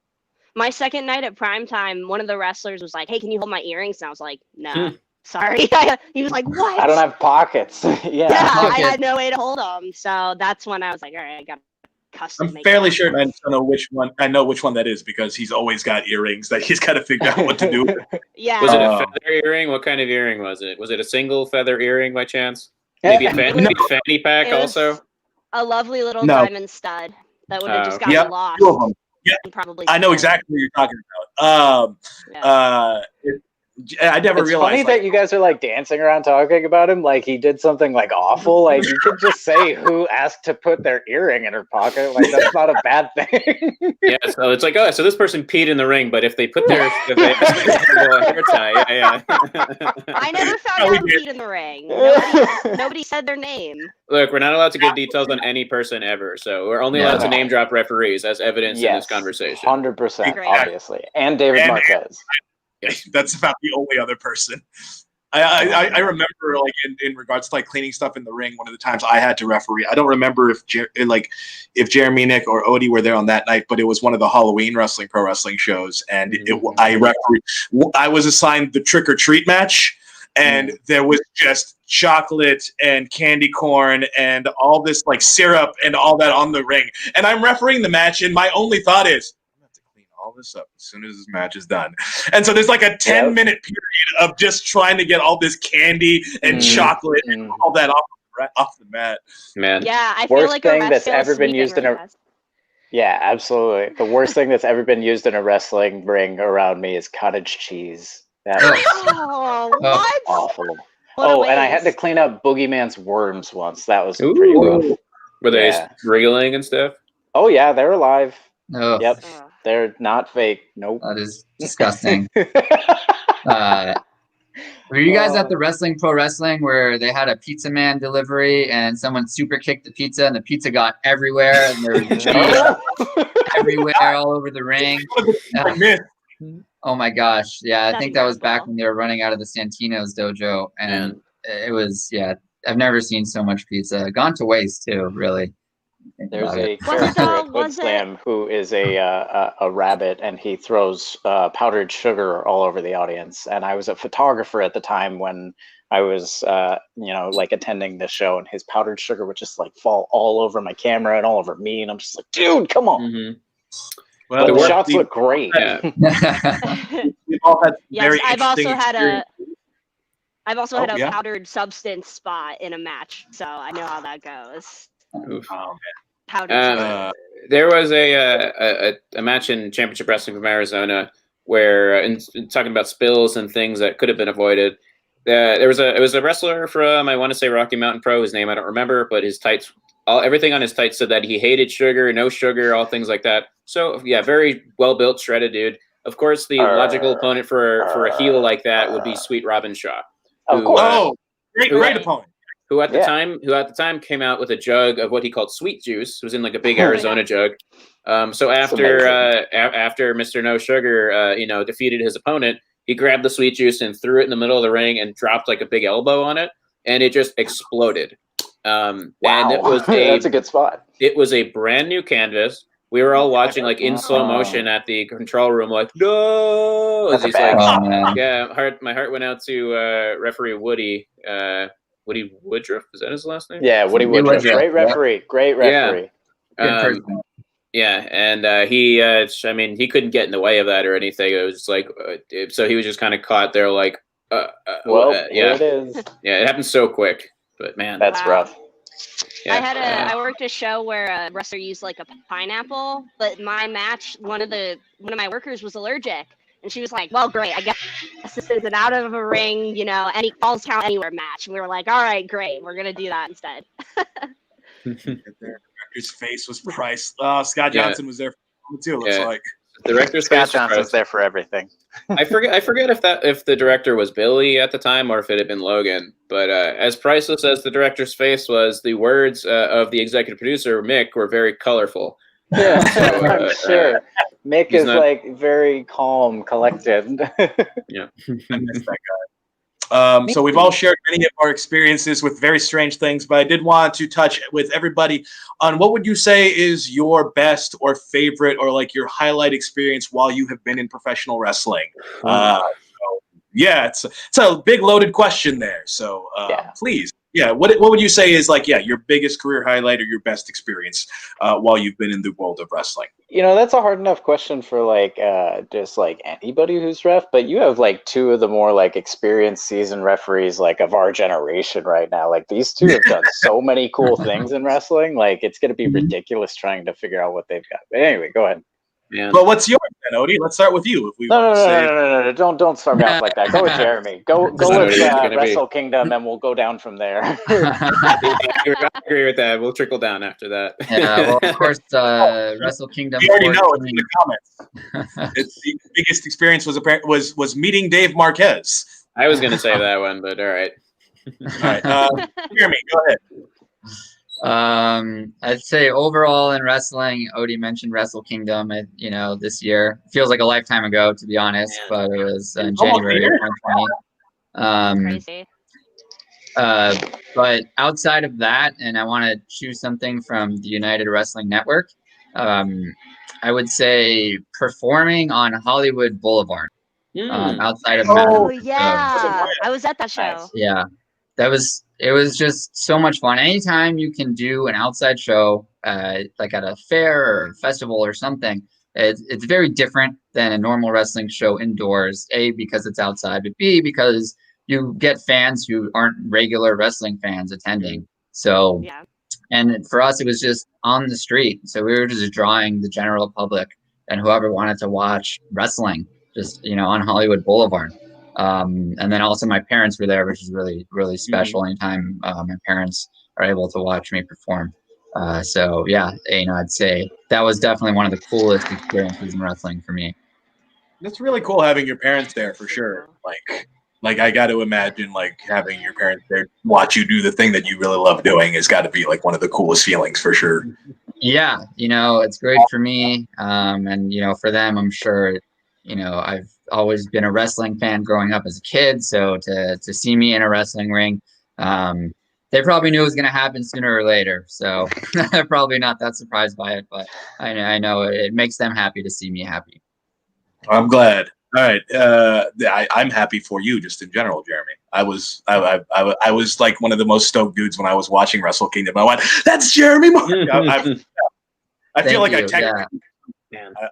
my second night at Primetime, one of the wrestlers was like, "Hey, can you hold my earrings?" And I was like, "No, sorry." He was like, "What?" I don't have pockets. Yeah, I had no way to hold them. So that's when I was like, "All right, I got custom." I'm fairly sure I know which one. I know which one that is because he's always got earrings that he's got to figure out what to do with. Yeah. Was it a feather earring? What kind of earring was it? Was it a single feather earring by chance? Maybe a fanny pack also? A lovely little diamond stud that would have just gotten lost. 2 of them. Yeah, probably. I know exactly what you're talking about. I never it's realized. Funny that you guys are like dancing around talking about him like he did something like awful. Like you could just say who asked to put their earring in her pocket. Like that's not a bad thing. Yeah, so it's like, oh, so this person peed in the ring, but if they put their hair tie, I never found out who peed in the ring. Nobody said their name. Look, we're not allowed to give details on any person ever, so we're only allowed to name drop referees as evidence in this conversation. 100%, obviously, and David Marquez. That's about the only other person. I remember like in regards to like cleaning stuff in the ring. One of the times I had to referee. I don't remember if Jeremy, Nick, or Odie were there on that night, but it was one of the Halloween pro wrestling shows, and I was assigned the trick or treat match, and there was just chocolate and candy corn and all this like syrup and all that on the ring, and I'm refereeing the match, and my only thought is, all this up as soon as this match is done. And so there's like a 10-minute period of just trying to get all this candy and chocolate and all that off the mat. Man. Yeah, I feel like worst thing that's ever been used in a Yeah, absolutely. The worst thing that's ever been used in a wrestling ring around me is cottage cheese. That was what? awful. And I had to clean up Boogeyman's worms once. That was pretty rough. Were they wriggling and stuff? Oh yeah, they're alive. Oh. Yep. They're not fake. Nope. That is disgusting. Were you guys at the pro wrestling where they had a pizza man delivery and someone super kicked the pizza and the pizza got everywhere and there was cheese everywhere all over the ring? Oh my gosh. Yeah, I think that was back when they were running out of the Santino's dojo, and it was, I've never seen so much pizza. Gone to waste too, really. There's a character at Hood Slam who is a rabbit, and he throws powdered sugar all over the audience. And I was a photographer at the time when I was, like attending this show, and his powdered sugar would just like fall all over my camera and all over me. And I'm just like, dude, come on. Mm-hmm. Well, the shots look great. We've all had I've also had a powdered substance spot in a match, so I know how that goes. There was a match in Championship Wrestling from Arizona where, in talking about spills and things that could have been avoided, it was a wrestler from, I want to say, Rocky Mountain Pro. His name I don't remember, but his tights, everything on his tights said that he hated sugar, no sugar, all things like that. So yeah, very well built, shredded dude. Of course, the logical opponent for a heel like that would be Sweet Robin Shaw. Great opponent. Who at the time came out with a jug of what he called sweet juice. It was in like a big Arizona jug. So after Mr. No Sugar, defeated his opponent, he grabbed the sweet juice and threw it in the middle of the ring and dropped like a big elbow on it, and it just exploded. And it was that's a good spot. It was a brand new canvas. We were all watching like in slow motion at the control room, like no. He's like, my heart went out to referee Woody. Woody Woodruff. Is that his last name? Yeah, Woody Woodruff. Great referee. Great referee. Yeah, and he couldn't get in the way of that or anything. It was just like, so he was just kind of caught there, like, here it is. Yeah, it happened so quick, but man, that's rough. Yeah. I worked a show where a wrestler used like a pineapple, but my match, one of my workers was allergic, and she was like, "Well, great, I guess this is an out of a ring, any falls count anywhere match." And we were like, "All right, great, we're gonna do that instead." Director's face was priceless. Scott Johnson was there for too. Looks like the director's Scott Johnson's there for everything. I forget if the director was Billy at the time or if it had been Logan. But as priceless as the director's face was, the words of the executive producer Mick were very colorful. Yeah, I'm sure. Mick is like very calm, collected. Yeah, I miss that guy. So we've all shared many of our experiences with very strange things, but I did want to touch with everybody on what would you say is your best or favorite or like your highlight experience while you have been in professional wrestling. It's a big loaded question there. So please, what would you say is like your biggest career highlight or your best experience while you've been in the world of wrestling? That's a hard enough question for just like anybody who's ref, but you have like two of the more like experienced seasoned referees like of our generation right now. Like these two have done so many cool things in wrestling. Like it's going to be ridiculous trying to figure out what they've got. But anyway, go ahead. Yeah. But what's yours then, Odie? Let's start with you. If we No. Don't start me off like that. Go with Jeremy. Go with Wrestle Kingdom, and we'll go down from there. I agree with that. We'll trickle down after that. Yeah, well, of course, Wrestle Kingdom. You already know it's in the comments. The biggest experience was meeting Dave Marquez. I was going to say that one, but all right. All right, Jeremy, go ahead. I'd say overall in wrestling, Odie mentioned Wrestle Kingdom. This year feels like a lifetime ago, to be honest, but it was in January of 2020. Crazy. But outside of that, and I want to choose something from the United Wrestling Network, I would say performing on Hollywood Boulevard. Outside of I was at that show. Yeah. It was just so much fun. Anytime you can do an outside show, like at a fair or festival or something, it's very different than a normal wrestling show indoors. A, because it's outside, but B, because you get fans who aren't regular wrestling fans attending. So, and for us, it was just on the street. So we were just drawing the general public and whoever wanted to watch wrestling, just, on Hollywood Boulevard. And then also my parents were there, which is really, really special. Anytime my parents are able to watch me perform. I'd say that was definitely one of the coolest experiences in wrestling for me. It's really cool having your parents there for sure. Like I got to imagine like having your parents there watch you do the thing that you really love doing has got to be like one of the coolest feelings for sure. Yeah, it's great for me. And for them, I'm sure, I've always been a wrestling fan growing up as a kid. So to see me in a wrestling ring, they probably knew it was going to happen sooner or later. So they're probably not that surprised by it, but I know it makes them happy to see me happy. I'm glad. All right. I'm happy for you just in general, Jeremy. I was like one of the most stoked dudes when I was watching Wrestle Kingdom. I went, that's Jeremy. I feel like I technically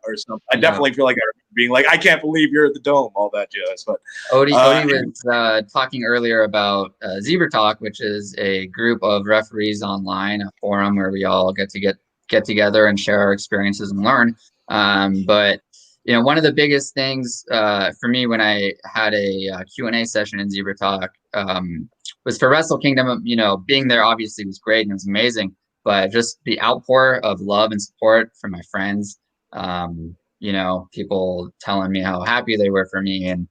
or something. I definitely feel like I remember being like, I can't believe you're at the Dome, all that jazz. But Odie was talking earlier about Zebra Talk, which is a group of referees online, a forum where we all get together and share our experiences and learn. But one of the biggest things for me when I had a Q&A session in Zebra Talk was for Wrestle Kingdom. Being there obviously was great and it was amazing, but just the outpour of love and support from my friends. People telling me how happy they were for me, and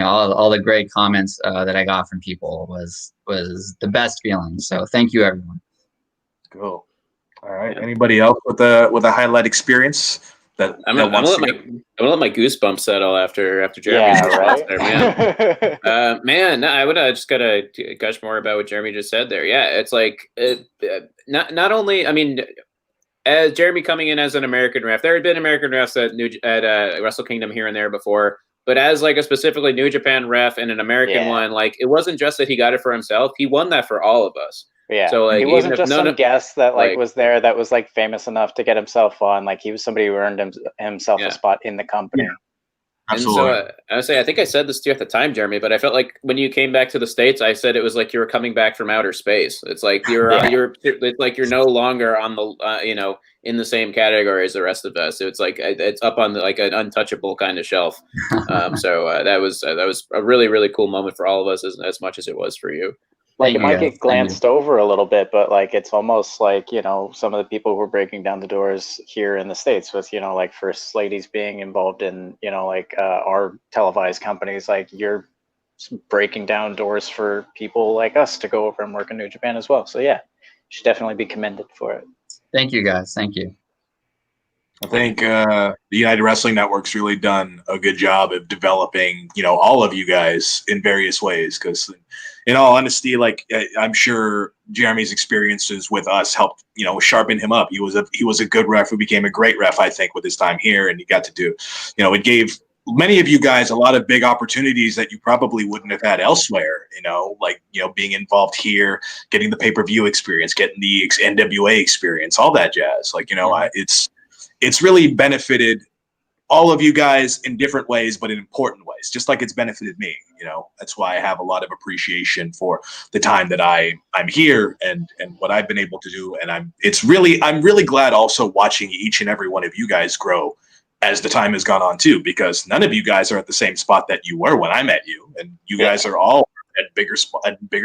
all the great comments that I got from people was the best feeling. So thank you, everyone. Cool. All right. Anybody else with a highlight experience? I'm gonna let my goosebumps settle after Jeremy. Man, I would just gotta gush more about what Jeremy just said there. Yeah, it's like not only. I mean, as Jeremy coming in as an American ref, there had been American refs at Wrestle Kingdom here and there before, But as like a specifically New Japan ref and an American one, like it wasn't just that he got it for himself; he won that for all of us. Yeah, So like he wasn't just some of guest that like was there that was like famous enough to get himself on. Like he was somebody who earned himself a spot in the company. Yeah. Absolutely. And so I think I said this to you at the time, Jeremy, but I felt like when you came back to the States, I said it was like you were coming back from outer space. It's like it's like you're no longer on the in the same category as the rest of us. So it's like it's up on like an untouchable kind of shelf. So that was a really, really cool moment for all of us as much as it was for you. Like it might get glanced over a little bit, but like it's almost like, some of the people who were breaking down the doors here in the States with, like first ladies being involved in, our televised companies, like you're breaking down doors for people like us to go over and work in New Japan as well. So yeah, you should definitely be commended for it. Thank you, guys. Thank you. I think the United Wrestling Network's really done a good job of developing, all of you guys in various ways. Because, in all honesty, like I'm sure Jeremy's experiences with us helped, sharpen him up. He was a good ref who became a great ref, I think, with his time here, and he got to do, it gave many of you guys a lot of big opportunities that you probably wouldn't have had elsewhere. Being involved here, getting the pay-per-view experience, getting the NWA experience, all that jazz. It's really benefited all of you guys in different ways, but in important ways, just like it's benefited me. That's why I have a lot of appreciation for the time that I'm here and what I've been able to do. And I'm really glad also watching each and every one of you guys grow as the time has gone on too, because none of you guys are at the same spot that you were when I met you, and you guys are all at bigger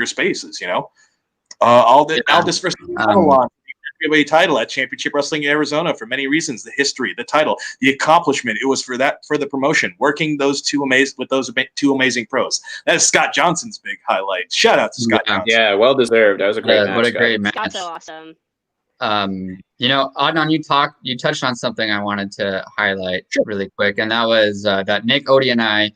spaces. Aldis versus Avalon. A title at Championship Wrestling in Arizona for many reasons: the history, the title, the accomplishment. It was for the promotion, working those two amazing pros. That is Scott Johnson's big highlight. Shout out to Scott Johnson. Yeah, well deserved. That was a great match. What a great match. Scott's so awesome. Adnan, you touched on something I wanted to highlight really quick, and that was that Nick, Odie, and I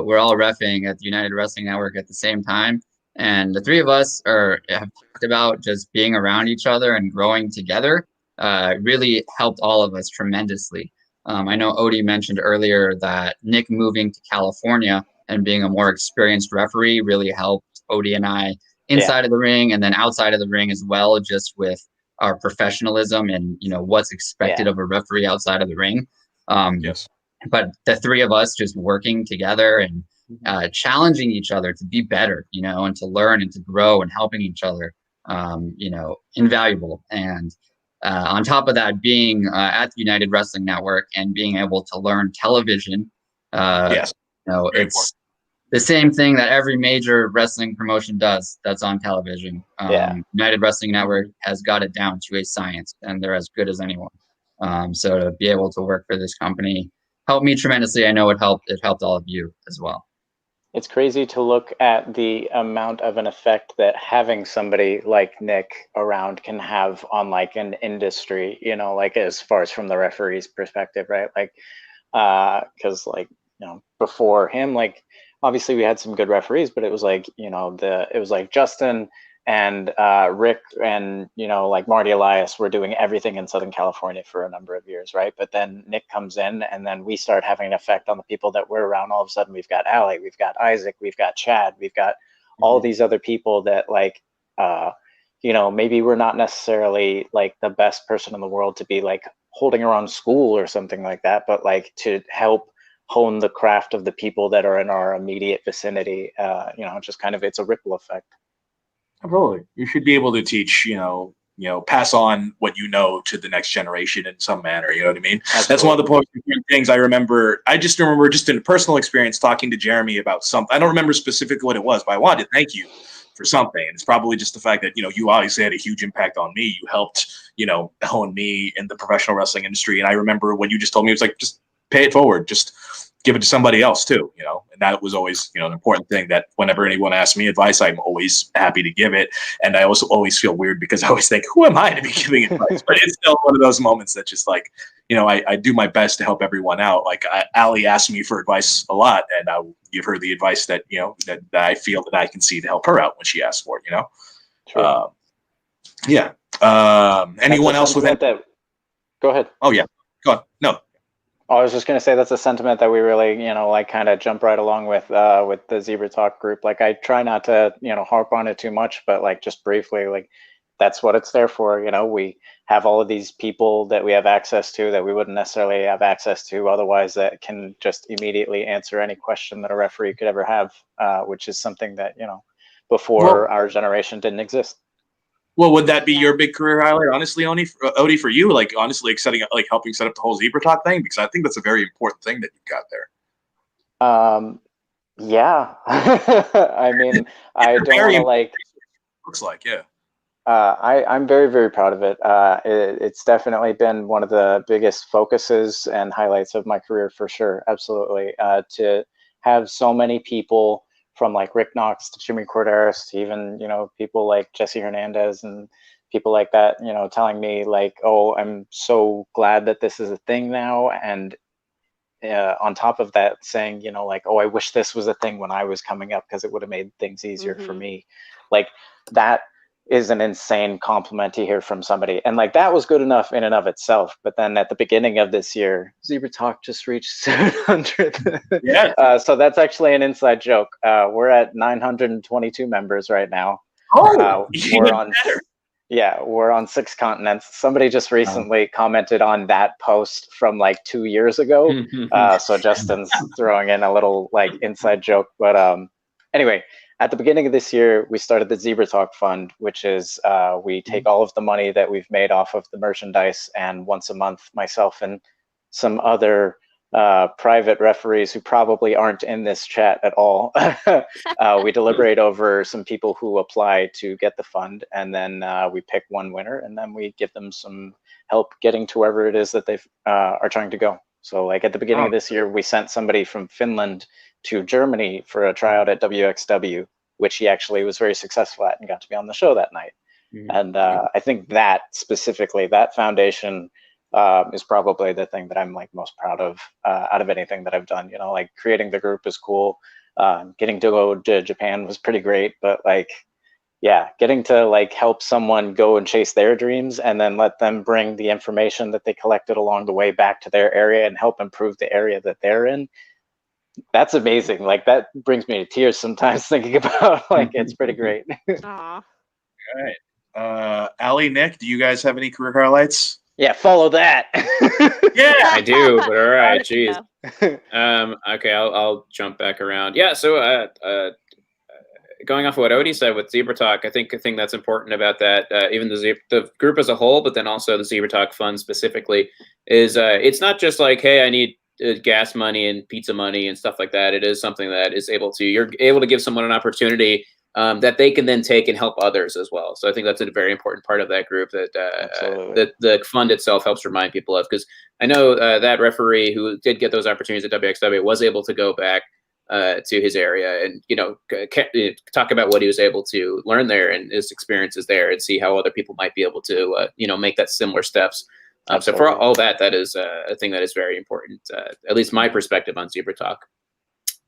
were all reffing at the United Wrestling Network at the same time. And the three of us have talked about just being around each other and growing together. Really helped all of us tremendously. I know Odie mentioned earlier that Nick moving to California and being a more experienced referee really helped Odie and I inside of the ring and then outside of the ring as well, just with our professionalism and what's expected of a referee outside of the ring. Yes. But the three of us just working together and challenging each other to be better, and to learn and to grow and helping each other, invaluable. And on top of that, being at the United Wrestling Network and being able to learn television, it's the same thing that every major wrestling promotion does that's on television. United Wrestling Network has got it down to a science, and they're as good as anyone. So to be able to work for this company helped me tremendously. I know it helped all of you as well. It's crazy to look at the amount of an effect that having somebody like Nick around can have on like an industry, as far as from the referee's perspective, right? Because before him, obviously we had some good referees, but it was it was like Justin and Rick and Marty Elias were doing everything in Southern California for a number of years, right? But then Nick comes in, and then we start having an effect on the people that we're around. All of a sudden, we've got Allie, we've got Isaac, we've got Chad, we've got all these other people that maybe we're not necessarily the best person in the world to be holding around school or something like that, but to help hone the craft of the people that are in our immediate vicinity. Just kind of, it's a ripple effect. Absolutely. You should be able to teach, pass on what you know to the next generation in some manner. You know what I mean? Absolutely. That's one of the most important things I remember. I just remember just in a personal experience talking to Jeremy about something. I don't remember specifically what it was, but I wanted to thank you for something. And it's probably just the fact that, you obviously had a huge impact on me. You helped, hone me in the professional wrestling industry. And I remember when you just told me, it was just pay it forward. Just give it to somebody else too, and that was always, an important thing that whenever anyone asks me advice, I'm always happy to give it. And I also always feel weird because I always think, who am I to be giving advice? But it's still one of those moments that just I do my best to help everyone out. Allie asks me for advice a lot, and I'll give her the advice that, that I feel that I can see to help her out when she asks for it, Sure. Anyone else with that? Go ahead. Oh yeah. Go on. No. Oh, I was just gonna say that's a sentiment that we really, like kind of jump right along with the Zebra Talk group. Like I try not to, harp on it too much, but like just briefly, like that's what it's there for. We have all of these people that we have access to that we wouldn't necessarily have access to otherwise, that can just immediately answer any question that a referee could ever have, which is something that, before our generation didn't exist. Well, would that be your big career highlight, honestly, Odie, for you? Like, honestly, helping set up the whole Zebra Talk thing, because I think that's a very important thing that you've got there. Yeah. I mean, I don't want to like. Looks like, yeah. I'm very, very proud of it. It's definitely been one of the biggest focuses and highlights of my career for sure. Absolutely. To have so many people, from like Rick Knox to Jimmy Corderas to even, people like Jesse Hernandez and people like that, telling me like, oh, I'm so glad that this is a thing now. And on top of that, saying, like, oh, I wish this was a thing when I was coming up because it would have made things easier for me. Like that is an insane compliment to hear from somebody. And like that was good enough in and of itself. But then at the beginning of this year, Zebra Talk just reached 700. Yeah. So that's actually an inside joke. We're at 922 members right now. Oh, we're on 6 continents. Somebody just recently commented on that post from like 2 years ago. So Justin's throwing in a little like inside joke. But anyway, at the beginning of this year, we started the Zebra Talk Fund, which is we take all of the money that we've made off of the merchandise, and once a month, myself and some other private referees who probably aren't in this chat at all, we deliberate over some people who apply to get the fund, and then we pick one winner, and then we give them some help getting to wherever it is that they are trying to go. So like at the beginning of this year, we sent somebody from Finland to Germany for a tryout at WXW, which he actually was very successful at and got to be on the show that night. And I think that specifically, that foundation is probably the thing that I'm like most proud of out of anything that I've done. Like creating the group is cool. Getting to go to Japan was pretty great, but like, yeah, getting to like help someone go and chase their dreams and then let them bring the information that they collected along the way back to their area and help improve the area that they're in. That's amazing. Like that brings me to tears sometimes thinking about like it's pretty great. Aw. All right. Allie, Nick, do you guys have any career highlights? Yeah, follow that. Yeah, I do, but all right, geez. Okay, I'll jump back around. Yeah, so going off of what Odie said with Zebra Talk, I think a thing that's important about that, even the group as a whole, but then also the Zebra Talk Fund specifically, is it's not just like, hey, I need gas money and pizza money and stuff like that. It is something that is you're able to give someone an opportunity that they can then take and help others as well. So I think that's a very important part of that group that the fund itself helps remind people of, because I know that referee who did get those opportunities at WXW was able to go back to his area and talk about what he was able to learn there and his experiences there, and see how other people might be able to make that similar steps. So for all that, that is a thing that is very important, at least my perspective on Zebra Talk.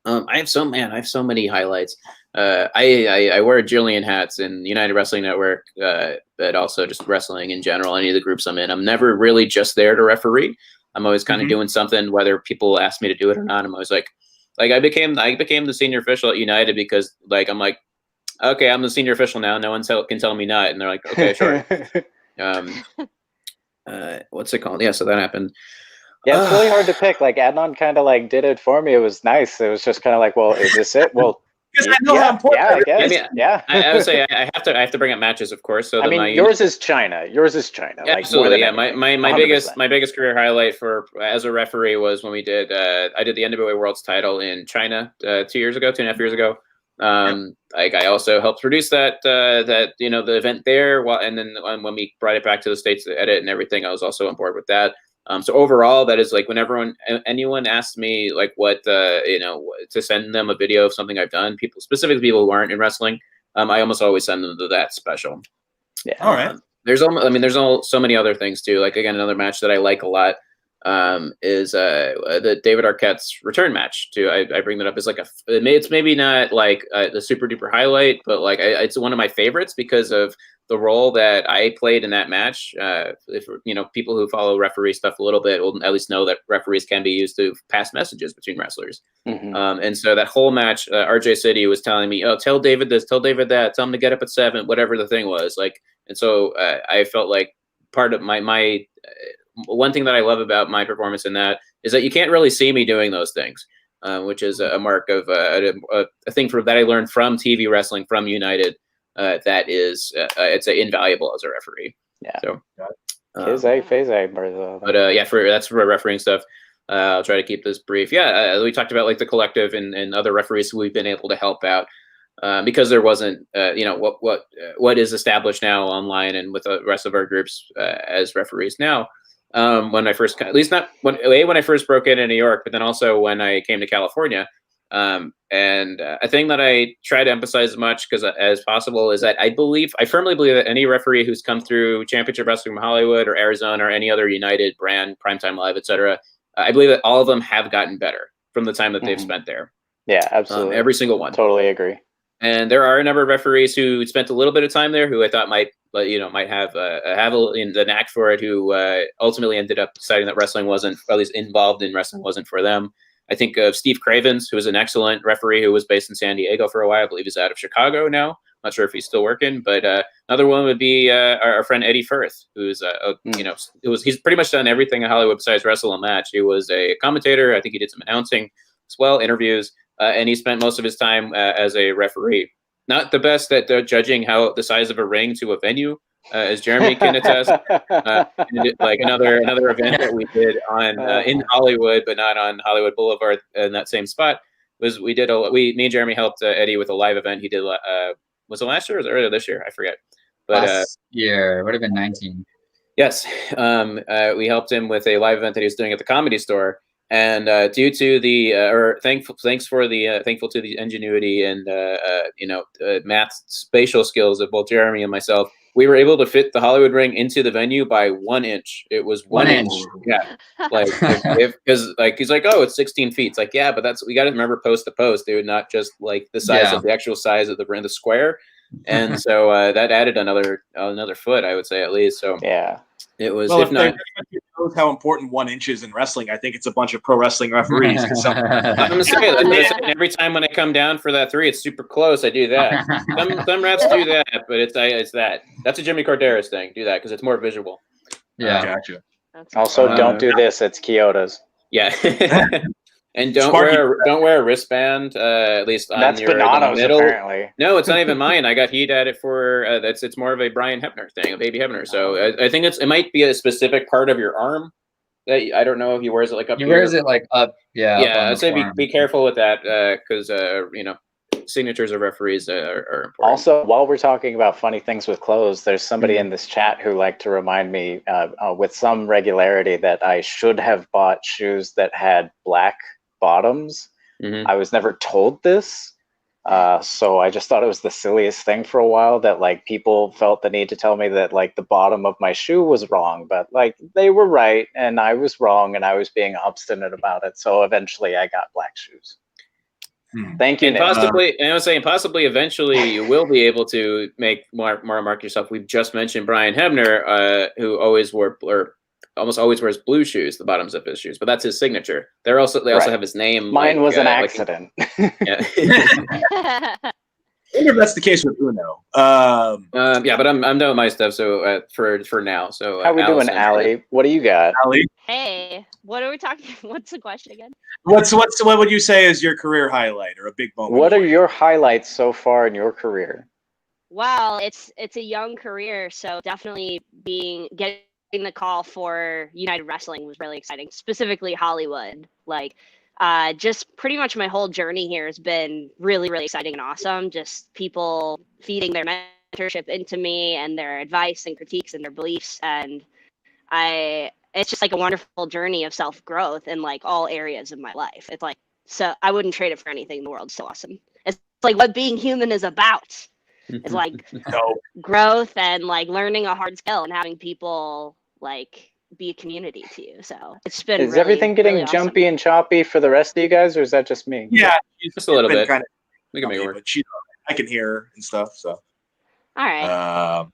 I have so many highlights. I wear Jillian hats in United Wrestling Network, but also just wrestling in general, any of the groups I'm in. I'm never really just there to referee. I'm always kind of doing something, whether people ask me to do it or not. I'm always like I became the senior official at United because like, I'm like, okay, I'm the senior official now. No one can tell me not. And they're like, okay, sure. What's it called? Yeah, so that happened. Yeah, it's really hard to pick. Like Adnan kind of like did it for me. It was nice. It was just kind of like, well, is this it? Well, because I know how important. Yeah, I guess. I mean, yeah. I would say I have to bring up matches, of course. So I mean, yours is China. Yours is China. Yeah, like, absolutely. Yeah, anything. my biggest career highlight as a referee was when we did I did the NWA World's title in China 2.5 years ago. Like I also helped produce that the event there. And then when we brought it back to the States to edit and everything, I was also on board with that. So overall, that is like whenever anyone asks me like what to send them a video of something I've done, specifically people who aren't in wrestling, I almost always send them to that special. Yeah. All right. There's so many other things too. Like again, another match that I like a lot is the David Arquette's return match too. I bring that up as like it's maybe not like the super duper highlight, but like it's one of my favorites because of the role that I played in that match. If people who follow referee stuff a little bit will at least know that referees can be used to pass messages between wrestlers. And so that whole match, RJ City was telling me, "Oh, tell David this, tell David that, tell him to get up at 7," whatever the thing was. And so I felt like part of my one thing that I love about my performance in that is that you can't really see me doing those things, which is a mark of a thing that I learned from TV wrestling, from United. That is, it's invaluable as a referee. Yeah. So, phase. But that's for refereeing stuff. I'll try to keep this brief. Yeah, we talked about like the collective and other referees who we've been able to help out. Because there wasn't, what is established now online and with the rest of our groups as referees now. When I first, at least not when I first broke in New York, but then also when I came to California. And a thing that I try to emphasize as much as possible is that I firmly believe that any referee who's come through Championship Wrestling from Hollywood or Arizona or any other United brand, Primetime Live, etc. I believe that all of them have gotten better from the time that they've spent there. Yeah, absolutely. Every single one. Totally agree. And there are a number of referees who spent a little bit of time there who I thought might have the knack for it, who ultimately ended up deciding that wrestling wasn't, or at least involved in wrestling wasn't for them. I think of Steve Cravens, who was an excellent referee who was based in San Diego for a while. I believe he's out of Chicago now. Not sure if he's still working, but another one would be our friend Eddie Firth, who's he's pretty much done everything in Hollywood besides wrestle a match. He was a commentator. I think he did some announcing as well, interviews. And he spent most of his time as a referee. Not the best at judging how the size of a ring to a venue, as Jeremy can attest. Like another event that we did on in Hollywood, but not on Hollywood Boulevard in that same spot, was me and Jeremy helped Eddie with a live event he did. Was it last year or was it earlier this year? I forget. But last year, it would have been 19. Yes, we helped him with a live event that he was doing at the Comedy Store. And due to the thankful to the ingenuity and math spatial skills of both Jeremy and myself, we were able to fit the Hollywood ring into the venue by 1 inch. It was 1 inch. Yeah, because he's like, oh, it's 16 feet. It's like, yeah, but we got to remember post to post, dude, not just like the size of the actual size of the square. And so that added another foot, I would say, at least. So yeah. It was, well, if not, knows how important 1 inch is in wrestling. I think it's a bunch of pro wrestling referees. I'm saying, every time when I come down for that 3, it's super close. I do that. Some refs do that, but it's that. That's a Jimmy Corderas thing. Do that because it's more visual. Yeah, gotcha. Also, don't do this. It's Kyoto's. Yeah. And don't wear a wristband. At least on that's your Bonanno's, middle. apparently. No, it's not even mine. I got heat at it for it's more of a Brian Hebner thing, a baby Hebner. So I think it might be a specific part of your arm that I don't know if he wears it like up. He wears it like up. Yeah. Yeah, I'd say be careful with that because signatures of referees are important. Also, while we're talking about funny things with clothes, there's somebody in this chat who liked to remind me with some regularity that I should have bought shoes that had black bottoms. I was never told this, so I just thought it was the silliest thing for a while that like people felt the need to tell me that like the bottom of my shoe was wrong, but like they were right and I was wrong and I was being obstinate about it. So eventually I got black shoes. Thank you, and Nick. I was saying possibly eventually you will be able to make more mark yourself. We've just mentioned Brian Hebner, who almost always wears blue shoes, the bottoms of his shoes, but that's his signature. They also have his name. Mine was an accident. Yeah. I wonder if that's the case with Uno. Yeah, but I'm done with my stuff. So for now. So how we doing, Allie? What do you got? Allie? Hey, what are we talking? What's the question again? What would you say is your career highlight or a big moment? What are your highlights so far in your career? Well, it's a young career, so definitely getting the call for United Wrestling was really exciting. Specifically Hollywood, just pretty much my whole journey here has been really, really exciting and awesome. Just people feeding their mentorship into me and their advice and critiques and their beliefs. And it's just like a wonderful journey of self-growth in like all areas of my life. It's like, so I wouldn't trade it for anything in the world. It's so awesome. It's like what being human is about. It's like growth and like learning a hard skill and having people like be a community to you. So it's been Is everything getting really jumpy awesome. and choppy for the rest of you guys, or is that just me? Yeah, just a little bit. Kind of, we can make it work. But I can hear her and stuff. So All right.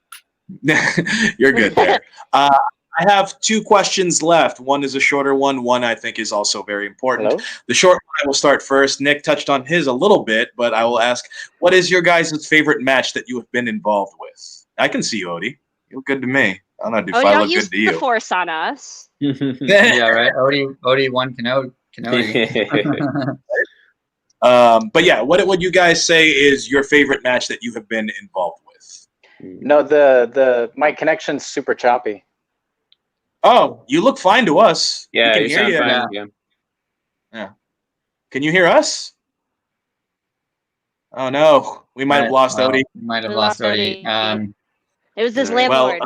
You're good there. I have 2 questions left. One is a shorter one. One I think is also very important. Hello? The short one I will start first. Nick touched on his a little bit, but I will ask, what is your guys' favorite match that you have been involved with? I can see you, Odie. You look good to me. I don't know if Oh, I don't look use good to you. the force on us. Yeah, right. Odie won Canody. But yeah, what would you guys say is your favorite match that you have been involved with? No, my connection's super choppy. Oh, you look fine to us. Yeah, we can you hear sound you. fine. Yeah. Can you hear us? Oh no, we might have lost Odie. We might have We lost lost Odie. Odie. It was this Well, landlord.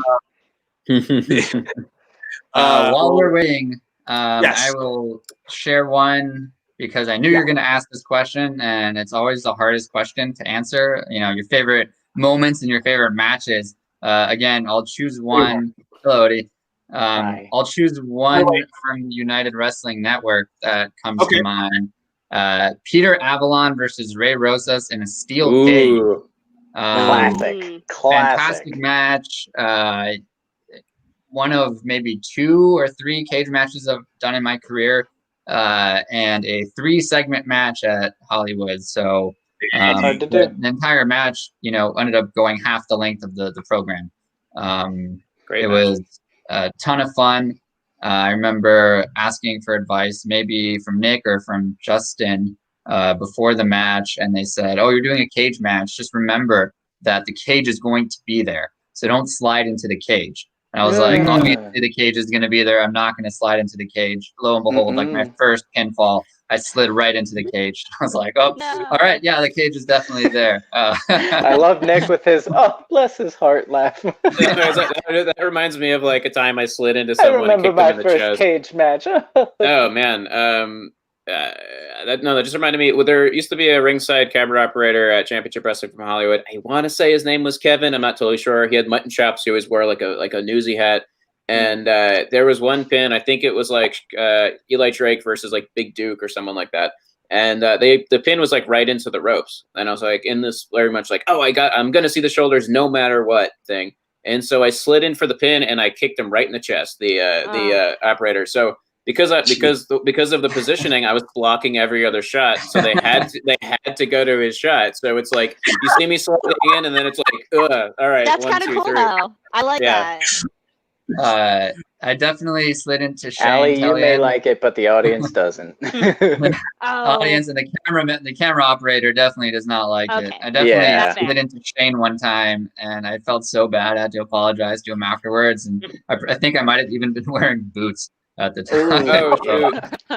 While we're waiting, yes. I will share one because I knew you were going to ask this question, and it's always the hardest question to answer. You know, your favorite moments and your favorite matches. Again, I'll choose one. Hello, Odie. I'll choose one from United Wrestling Network that comes to mind. Peter Avalon versus Ray Rosas in a steel cage. Classic. Fantastic match. One of maybe 2 or 3 cage matches I've done in my career, and a 3-segment match at Hollywood. So hard to do. The entire match, ended up going half the length of the program. Great it match. was a ton of fun. I remember asking for advice, maybe from Nick or from Justin, before the match, and they said, "Oh, you're doing a cage match. Just remember that the cage is going to be there, so don't slide into the cage." And I was like, obviously the cage is going to be there. I'm not going to slide into the cage. Lo and behold, like my first pinfall, I slid right into the cage. I was like, oh, all right. Yeah, the cage is definitely there. I love Nick with his, oh, bless his heart laugh. That reminds me of like a time I slid into someone and kicked them in the chest. I remember my first cage match. Oh, man. That just reminded me. Well, there used to be a ringside camera operator at Championship Wrestling from Hollywood. I want to say his name was Kevin. I'm not totally sure. He had mutton chops. He always wore like a newsy hat. And there was one pin. I think it was like Eli Drake versus like Big Duke or someone like that. And the pin was like right into the ropes. And I was like in this very much like, oh, I'm gonna see the shoulders no matter what thing. And so I slid in for the pin and I kicked him right in the chest. The operator. So. Because of the positioning, I was blocking every other shot, so they had to go to his shot. So it's like you see me sliding in, and then it's like, all right. That's kind of cool, though. I like that. I definitely slid into Shane. Allie, you may like it, but the audience doesn't. Audience and the camera operator definitely does not like it. I definitely slid into Shane one time, and I felt so bad. I had to apologize to him afterwards, and I think I might have even been wearing boots at the time.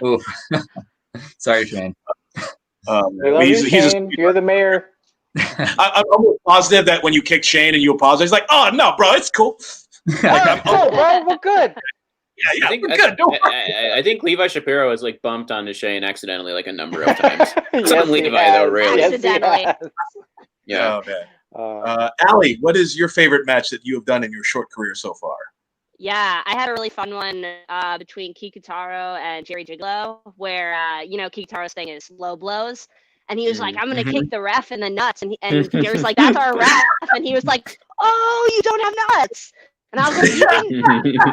Oh, sorry, Shane. Shane. You're the mayor. I'm almost positive that when you kick Shane and you apologize, he's like, "Oh no, bro, it's cool." Bro, we're good. Yeah, we're good. I think Levi Shapiro has like bumped onto Shane accidentally like a number of times. It's on Levi though, really. Accidentally. Yeah. Oh, man. Allie, what is your favorite match that you have done in your short career so far? Yeah, I had a really fun one between Kikutaro and Jerry Gigolo, where Kikutaro's thing is low blows, and he was like, "I'm gonna kick the ref in the nuts," and Jerry's like, "That's our ref," and he was like, "Oh, you don't have nuts," and I was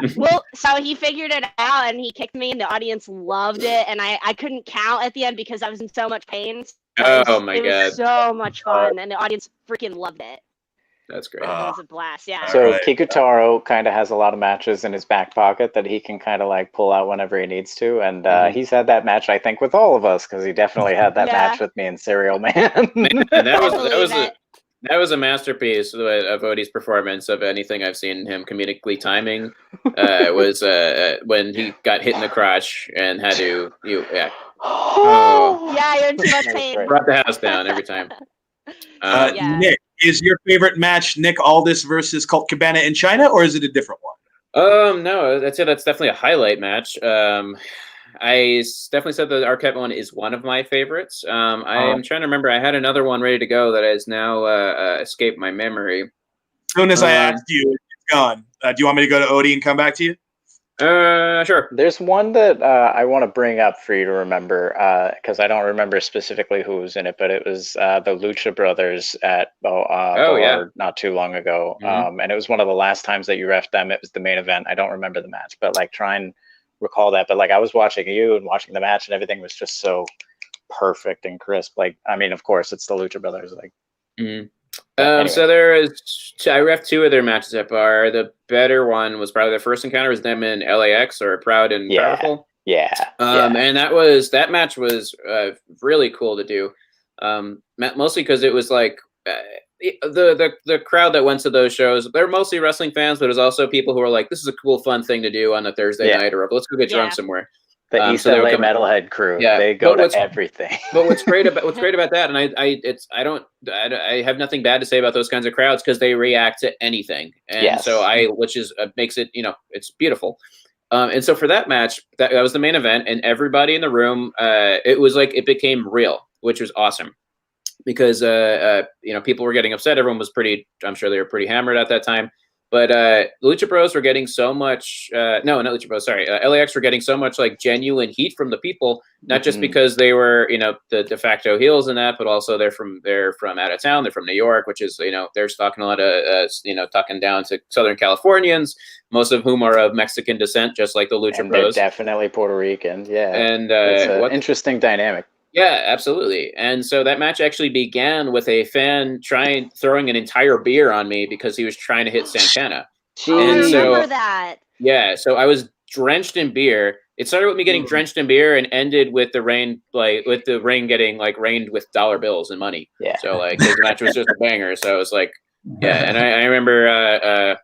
like, "Well," so he figured it out, and he kicked me, and the audience loved it, and I couldn't count at the end because I was in so much pain. Oh my God! It was so much fun, and the audience freaking loved it. That's great. It was a blast, yeah. So Kikutaro kind of has a lot of matches in his back pocket that he can kind of like pull out whenever he needs to, and he's had that match I think with all of us because he definitely had that match with me and Serial Man. That was a masterpiece of Odie's performance of anything I've seen him comedically timing. Was when he got hit in the crotch and had to yeah, you're in too much pain. Brought the house down every time. Nick, is your favorite match Nick Aldis versus Colt Cabana in China, or is it a different one? No, I'd say that's definitely a highlight match. I definitely said the Arquette one is one of my favorites. I am trying to remember. I had another one ready to go that has now escaped my memory. As soon as I asked you, it's gone. Do you want me to go to Odie and come back to you? Sure. There's one that I want to bring up for you to remember, because I don't remember specifically who was in it, but it was the Lucha Brothers at Boulevard not too long ago. Mhm. And it was one of the last times that you reffed them. It was the main event. I don't remember the match, but like try and recall that. But like I was watching you and watching the match, and everything was just so perfect and crisp. Like, I mean, of course, it's the Lucha Brothers. Like, anyway. So there is. I ref 2 of their matches at Bar. The better one was probably their first encounter was them in LAX or Proud and Powerful. Yeah. And that match was really cool to do. Mostly because it was like the crowd that went to those shows. They're mostly wrestling fans, but there's also people who are like, "This is a cool, fun thing to do on a Thursday night, or let's go get drunk somewhere." The East LA Metalhead crew, they go to everything. But what's great about that, and I have nothing bad to say about those kinds of crowds because they react to anything, and so which is makes it it's beautiful. And so for that match, that was the main event, and everybody in the room, it was like it became real, which was awesome because people were getting upset. Everyone was I'm sure they were pretty hammered at that time. But Lucha Bros were getting so much. No, not Lucha Bros. Sorry, LAX were getting so much like genuine heat from the people, not just because they were the de facto heels in that, but also they're from out of town. They're from New York, which is they're talking a lot of talking down to Southern Californians, most of whom are of Mexican descent, just like the Lucha Bros. They're definitely Puerto Rican. Yeah, and it's an interesting dynamic. Yeah, absolutely. And so that match actually began with a fan throwing an entire beer on me because he was trying to hit Santana. I remember that. Yeah, so I was drenched in beer. It started with me getting drenched in beer and ended with the ring getting like rained with dollar bills and money. Yeah. So like the match was just a banger. So it was like, yeah, and I remember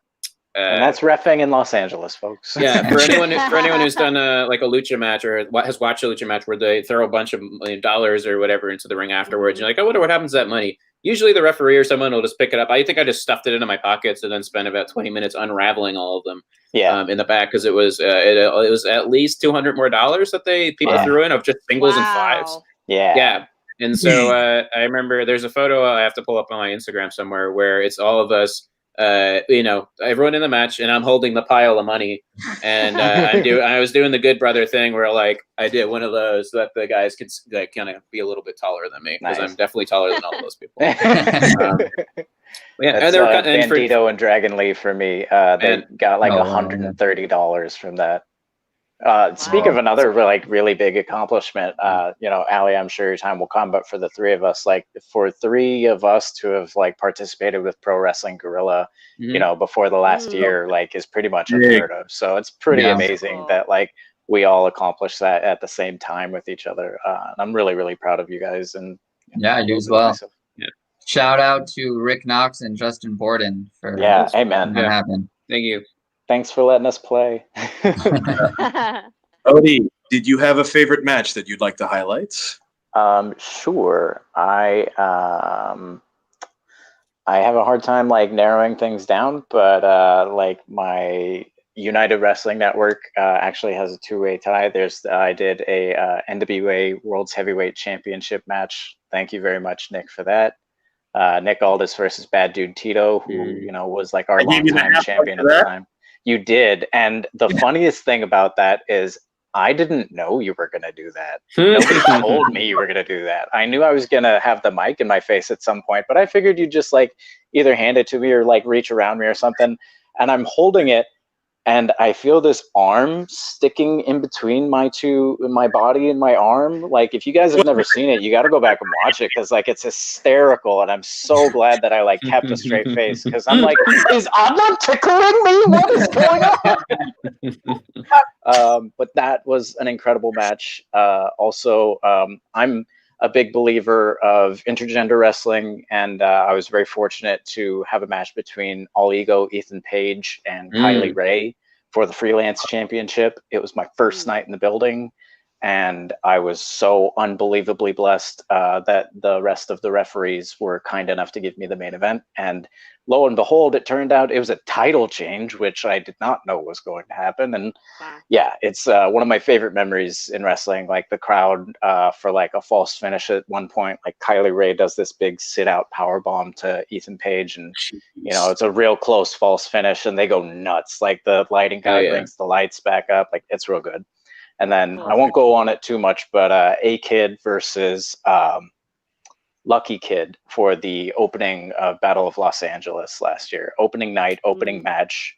and that's reffing in Los Angeles, folks. Yeah, for anyone who's done like a lucha match or has watched a lucha match where they throw a bunch of dollars or whatever into the ring afterwards, you're like, I wonder what happens to that money. Usually the referee or someone will just pick it up. I think I just stuffed it into my pockets and then spent about 20 minutes unraveling all of them. In the back because it was at least $200 more that people threw in of just singles and fives. Yeah. And so I remember there's a photo I have to pull up on my Instagram somewhere where it's all of us. Everyone in the match, and I'm holding the pile of money, and I was doing the good brother thing where like I did one of those so that the guys could like kind of be a little bit taller than me because I'm definitely taller than all of those people. And they were Bandito and Dragon Lee for me. They got like $130 from that. Speak of another really big accomplishment, Ali, I'm sure your time will come, but for the three of us, like for three of us to have like participated with Pro Wrestling Guerrilla, before the last year, like is pretty much unheard of. So it's pretty amazing that like we all accomplished that at the same time with each other. And I'm really, really proud of you guys. And I do as well. Shout out to Rick Knox and Justin Borden for amen. That happened. Thank you. Thanks for letting us play. Odie, did you have a favorite match that you'd like to highlight? Sure. I have a hard time like narrowing things down, but like my United Wrestling Network actually has a two-way tie. I did a NWA World's Heavyweight Championship match. Thank you very much, Nick, for that. Nick Aldis versus Bad Dude Tito, who was like our longtime champion at the time. You did, and the funniest thing about that is I didn't know you were going to do that. Nobody told me you were going to do that. I knew I was going to have the mic in my face at some point, but I figured you'd just like either hand it to me or like reach around me or something. And I'm holding it, and I feel this arm sticking in between my body and my arm. Like if you guys have never seen it, you got to go back and watch it because like it's hysterical. And I'm so glad that I like kept a straight face because I'm like, is Adnan tickling me? What is going on? But that was an incredible match. Also, I'm a big believer of intergender wrestling, and I was very fortunate to have a match between All Ego, Ethan Page, and Kylie Ray for the Freelance Championship. It was my first night in the building. And I was so unbelievably blessed that the rest of the referees were kind enough to give me the main event. And lo and behold, it turned out it was a title change, which I did not know was going to happen. And yeah, it's one of my favorite memories in wrestling. Like the crowd for like a false finish at one point, like Kylie Ray does this big sit out power bomb to Ethan Page, and you know, it's a real close false finish, and they go nuts. Like the lighting guy brings the lights back up. Like it's real good. And then I won't go on it too much, but A-Kid versus Lucky Kid for the opening Battle of Los Angeles last year. Opening night, opening match.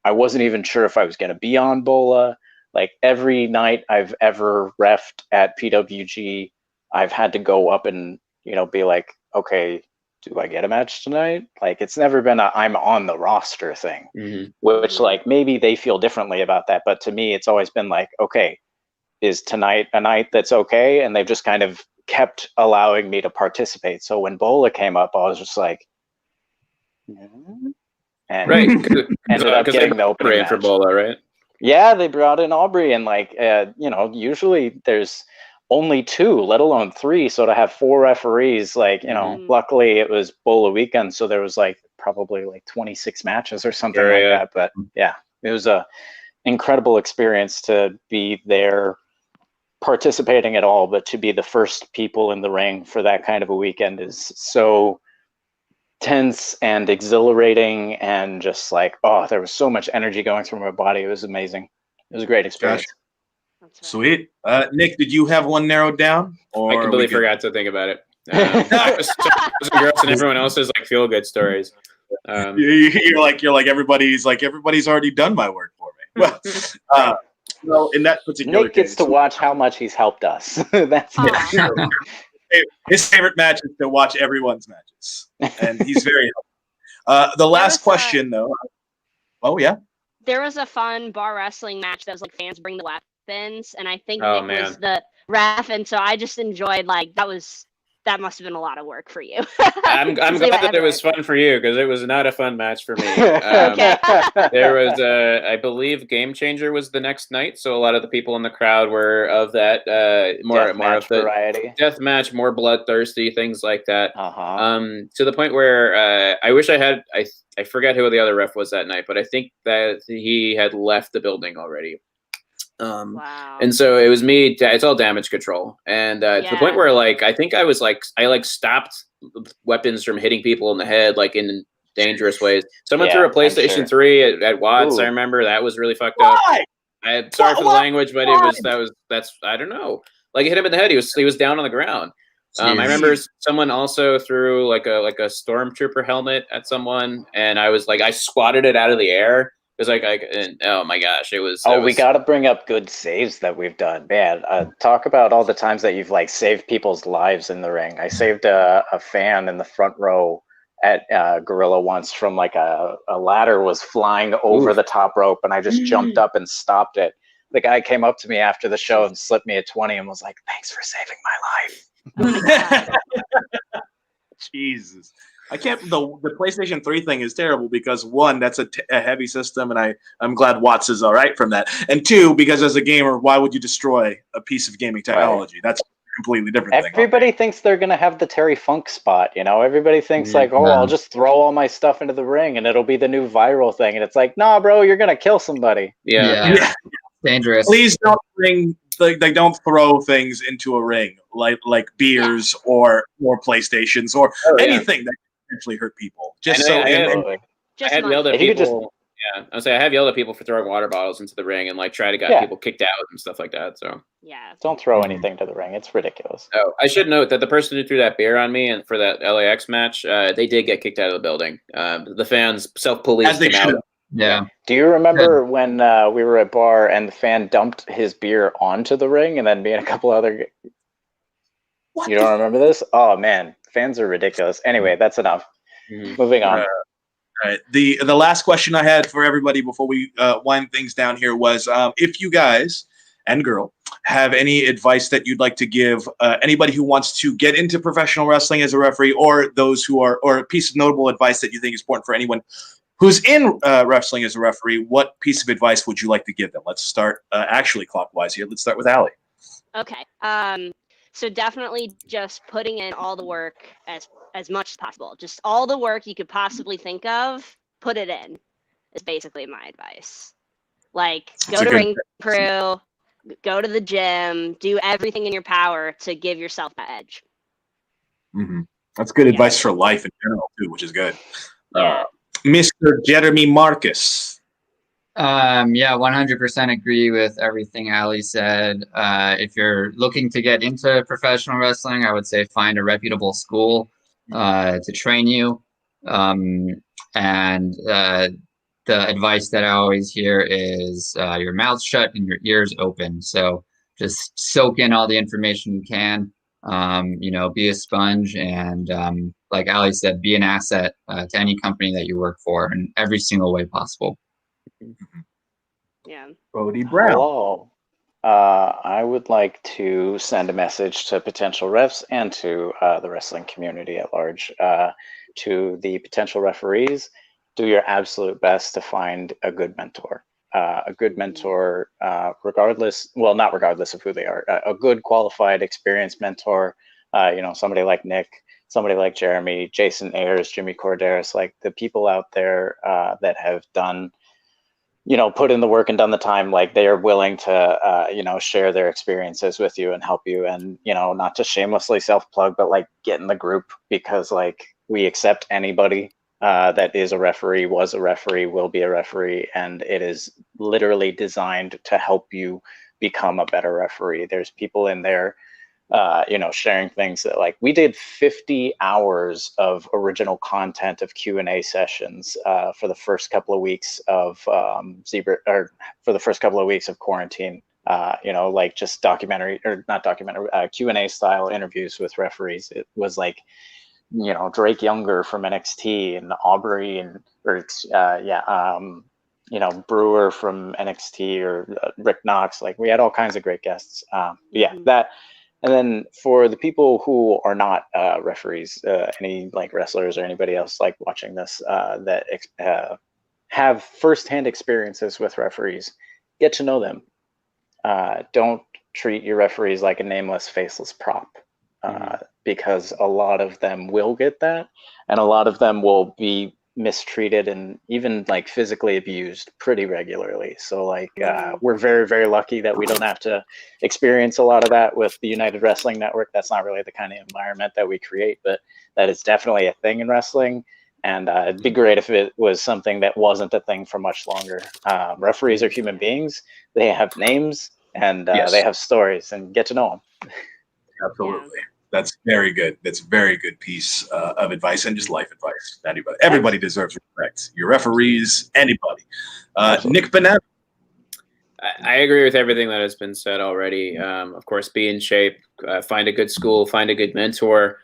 I wasn't even sure if I was going to be on Bola. Like every night I've ever refed at PWG, I've had to go up and, you know, be like, okay, do I get a match tonight? Like it's never been a I'm on the roster thing, which like maybe they feel differently about that. But to me, it's always been like, okay, is tonight a night that's okay? And they've just kind of kept allowing me to participate. So when Bola came up, I was just like, and ended up getting the opening match. For Bola, right? Yeah, they brought in Aubrey, and like, you know, usually there's only 2, let alone 3. So to have 4 referees, like, you know, luckily it was Bola weekend. So there was like probably like 26 matches or something that. But yeah, it was a incredible experience to be there participating at all, but to be the first people in the ring for that kind of a weekend is so tense and exhilarating, and just like, oh, there was so much energy going through my body. It was amazing. It was a great experience. Gotcha. Sweet. Nick, did you have one narrowed down? Or I completely forgot to think about it. Girls and everyone else's like feel good stories. You're like everybody's already done my work for me. Well, in that particular Nick gets to watch how much he's helped us. That's his favorite match is to watch everyone's matches, and he's very helpful. The last question, though. Oh yeah. There was a fun bar wrestling match that was like fans bring the weapons, and I think Nick was the ref, and so I just enjoyed that must have been a lot of work for you. I'm glad that it was fun for you, because it was not a fun match for me. There was, I believe, Game Changer was the next night, so a lot of the people in the crowd were of that more of the variety, death match, more bloodthirsty things like that. To the point where I wish I had. I forget who the other ref was that night, but I think that he had left the building already. And so it was me. It's all damage control, and to the point where like I think I stopped weapons from hitting people in the head, like in dangerous ways. Someone threw a PlayStation 3 at Watts. I remember that was really fucked up. I'm sorry for the language, but that's I don't know. Like it hit him in the head. He was down on the ground. I remember someone also threw like a stormtrooper helmet at someone, and I was like I squatted it out of the air. It was oh my gosh, it was. We got to bring up good saves that we've done. Man, talk about all the times that you've like saved people's lives in the ring. I saved a fan in the front row at Gorilla once from like a ladder was flying over the top rope, and I just jumped up and stopped it. The guy came up to me after the show and slipped me a 20 and was like, "Thanks for saving my life." Jesus. I can't. The PlayStation 3 thing is terrible because 1, that's a heavy system, and I'm glad Watts is all right from that. And 2, because as a gamer, why would you destroy a piece of gaming technology? That's a completely different thing. Everybody thinks they're gonna have the Terry Funk spot, you know. Everybody thinks like, oh, I'll just throw all my stuff into the ring and it'll be the new viral thing. And it's like, nah, bro, you're gonna kill somebody. Yeah. Dangerous. Please don't don't throw things into a ring like beers or PlayStations or anything that potentially hurt people. I have yelled at people. I have yelled at people for throwing water bottles into the ring and like try to get people kicked out and stuff like that. So don't throw anything to the ring. It's ridiculous. Oh, I should note that the person who threw that beer on me and for that LAX match, they did get kicked out of the building. The fans self-policed them out. Yeah. Do you remember when we were at bar and the fan dumped his beer onto the ring, and then me and a couple other? You don't remember this? Oh man, fans are ridiculous. Anyway, that's enough. Moving on. All right. The last question I had for everybody before we wind things down here was if you guys and girl have any advice that you'd like to give anybody who wants to get into professional wrestling as a referee, or those who are, or a piece of notable advice that you think is important for anyone who's in wrestling as a referee, what piece of advice would you like to give them? Let's start actually clockwise here. Let's start with Allie. Okay. So definitely just putting in all the work as much as possible. Just all the work you could possibly think of, put it in. Is basically my advice. Like, go to ring crew, go to the gym, do everything in your power to give yourself that edge. Mm-hmm. That's good advice for life in general too, which is good. Yeah. Mr. Jeremy Marcus. Yeah, 100% agree with everything Ali said. If you're looking to get into professional wrestling, I would say find a reputable school to train you. And the advice that I always hear is your mouth shut and your ears open. So just soak in all the information you can. Be a sponge and, like Ali said, be an asset to any company that you work for in every single way possible. Yeah. Bodie Brown. Hello. I would like to send a message to potential refs and to the wrestling community at large. To the potential referees, do your absolute best to find a good mentor. A good mentor, not regardless of who they are. A good, qualified, experienced mentor. Somebody like Nick, somebody like Jeremy, Jason Ayers, Jimmy Corderas, like the people out there that have done, put in the work and done the time, like they are willing to, share their experiences with you and help you. And, not to shamelessly self-plug, but like get in the group, because like we accept anybody that is a referee, was a referee, will be a referee. And it is literally designed to help you become a better referee. There's people in there, sharing things that, like, we did 50 hours of original content of Q&A sessions for the first couple of weeks of for the first couple of weeks of quarantine. Like just Q&A style interviews with referees. It was like, Drake Younger from NXT and Aubrey Brewer from NXT, or Rick Knox. Like, we had all kinds of great guests. That. And then for the people who are not referees, any like wrestlers or anybody else like watching this that have firsthand experiences with referees, get to know them. Don't treat your referees like a nameless, faceless prop, because a lot of them will get that, and a lot of them will be mistreated and even like physically abused pretty regularly. So like we're very, very lucky that we don't have to experience a lot of that with the United Wrestling Network. That's not really the kind of environment that we create, but that is definitely a thing in wrestling. And it'd be great if it was something that wasn't a thing for much longer. Referees are human beings. They have names and they have stories, and get to know them. Absolutely. That's very good. That's a very good piece of advice, and just life advice. Everybody deserves respect. Your referees, anybody. Nick Benet. I agree with everything that has been said already. Of course, be in shape, find a good school, find a good mentor,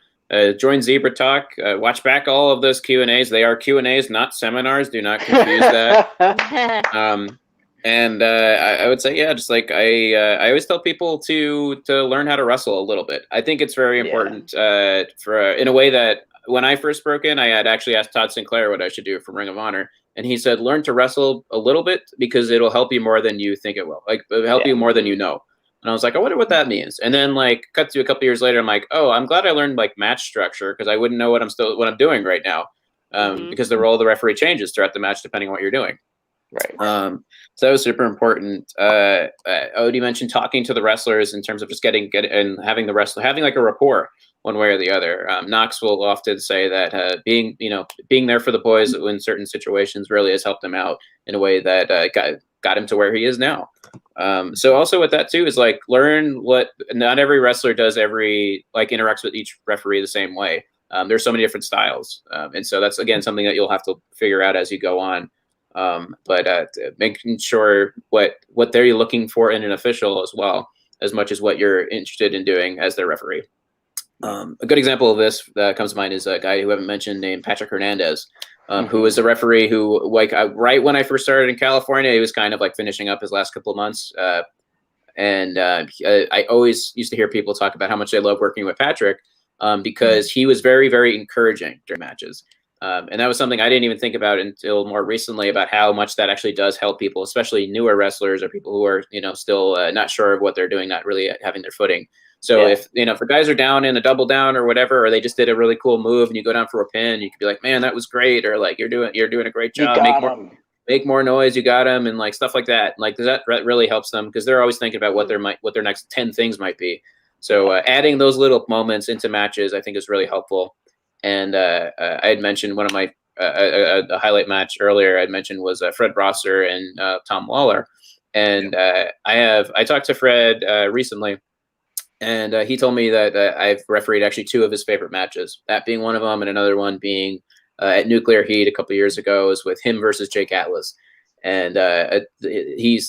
join Zebra Talk, watch back all of those Q&As. They are Q&As, not seminars. Do not confuse that. And I would say, just like I always tell people to learn how to wrestle a little bit. I think it's very important in a way that when I first broke in, I had actually asked Todd Sinclair what I should do for Ring of Honor. And he said, learn to wrestle a little bit, because it'll help you more than you think it will. Like, it'll help you more than you know. And I was like, I wonder what that means. And then like cut to a couple years later, I'm like, oh, I'm glad I learned like match structure, because I wouldn't know what I'm doing right now. Because the role of the referee changes throughout the match depending on what you're doing. Right. So that was super important. Odie mentioned talking to the wrestlers in terms of just getting and having the wrestler having like a rapport one way or the other. Knox will often say that being there for the boys in certain situations really has helped him out in a way that got him to where he is now. So also with that too is like learn what not every wrestler does interacts with each referee the same way. There's so many different styles, and so that's again something that you'll have to figure out as you go on. But making sure what they're looking for in an official as well, as much as what you're interested in doing as their referee. A good example of this that comes to mind is a guy who I haven't mentioned named Patrick Hernandez, who was a referee who, like, right when I first started in California, he was kind of like finishing up his last couple of months. And I always used to hear people talk about how much they love working with Patrick, because he was very, very encouraging during matches. And that was something I didn't even think about until more recently, about how much that actually does help people, especially newer wrestlers or people who are, still not sure of what they're doing, not really having their footing. So if the guys are down in a double down or whatever, or they just did a really cool move and you go down for a pin, you could be like, man, that was great. Or like, you're doing a great job. Make more noise. You got them. And like stuff like that. Like that really helps them, because they're always thinking about what their next 10 things might be. So adding those little moments into matches, I think, is really helpful. And I had mentioned one of my a highlight match earlier. I'd mentioned was Fred Rosser and Tom Lawler, and I talked to Fred recently, and he told me that I've refereed actually 2 of his favorite matches. That being one of them, and another one being at Nuclear Heat a couple years ago, is with him versus Jake Atlas. And he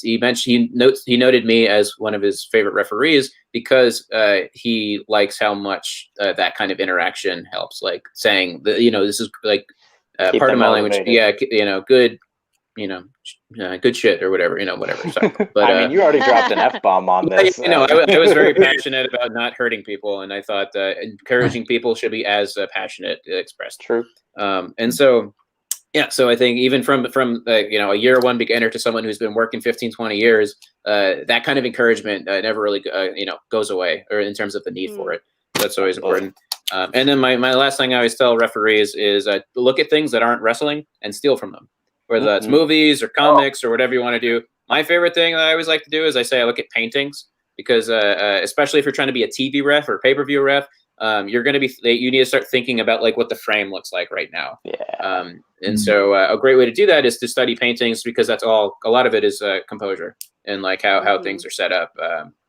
noted me as one of his favorite referees because he likes how much that kind of interaction helps. Like saying that, this is like part of my language. Yeah, good. Good shit or whatever. Whatever. Sorry. But I mean, you already dropped an F-bomb on this. I was very passionate about not hurting people, and I thought encouraging people should be as passionate expressed. True. And so. Yeah, so I think even from a year one beginner to someone who's been working 15, 20 years, that kind of encouragement never really goes away, or in terms of the need for it. That's always important. And then my last thing I always tell referees is look at things that aren't wrestling and steal from them, whether that's movies or comics or whatever you want to do. My favorite thing that I always like to do is I look at paintings, because especially if you're trying to be a TV ref or pay-per-view ref, you need to start thinking about like what the frame looks like right now. Yeah. And so a great way to do that is to study paintings, because a lot of it is composure and like how things are set up.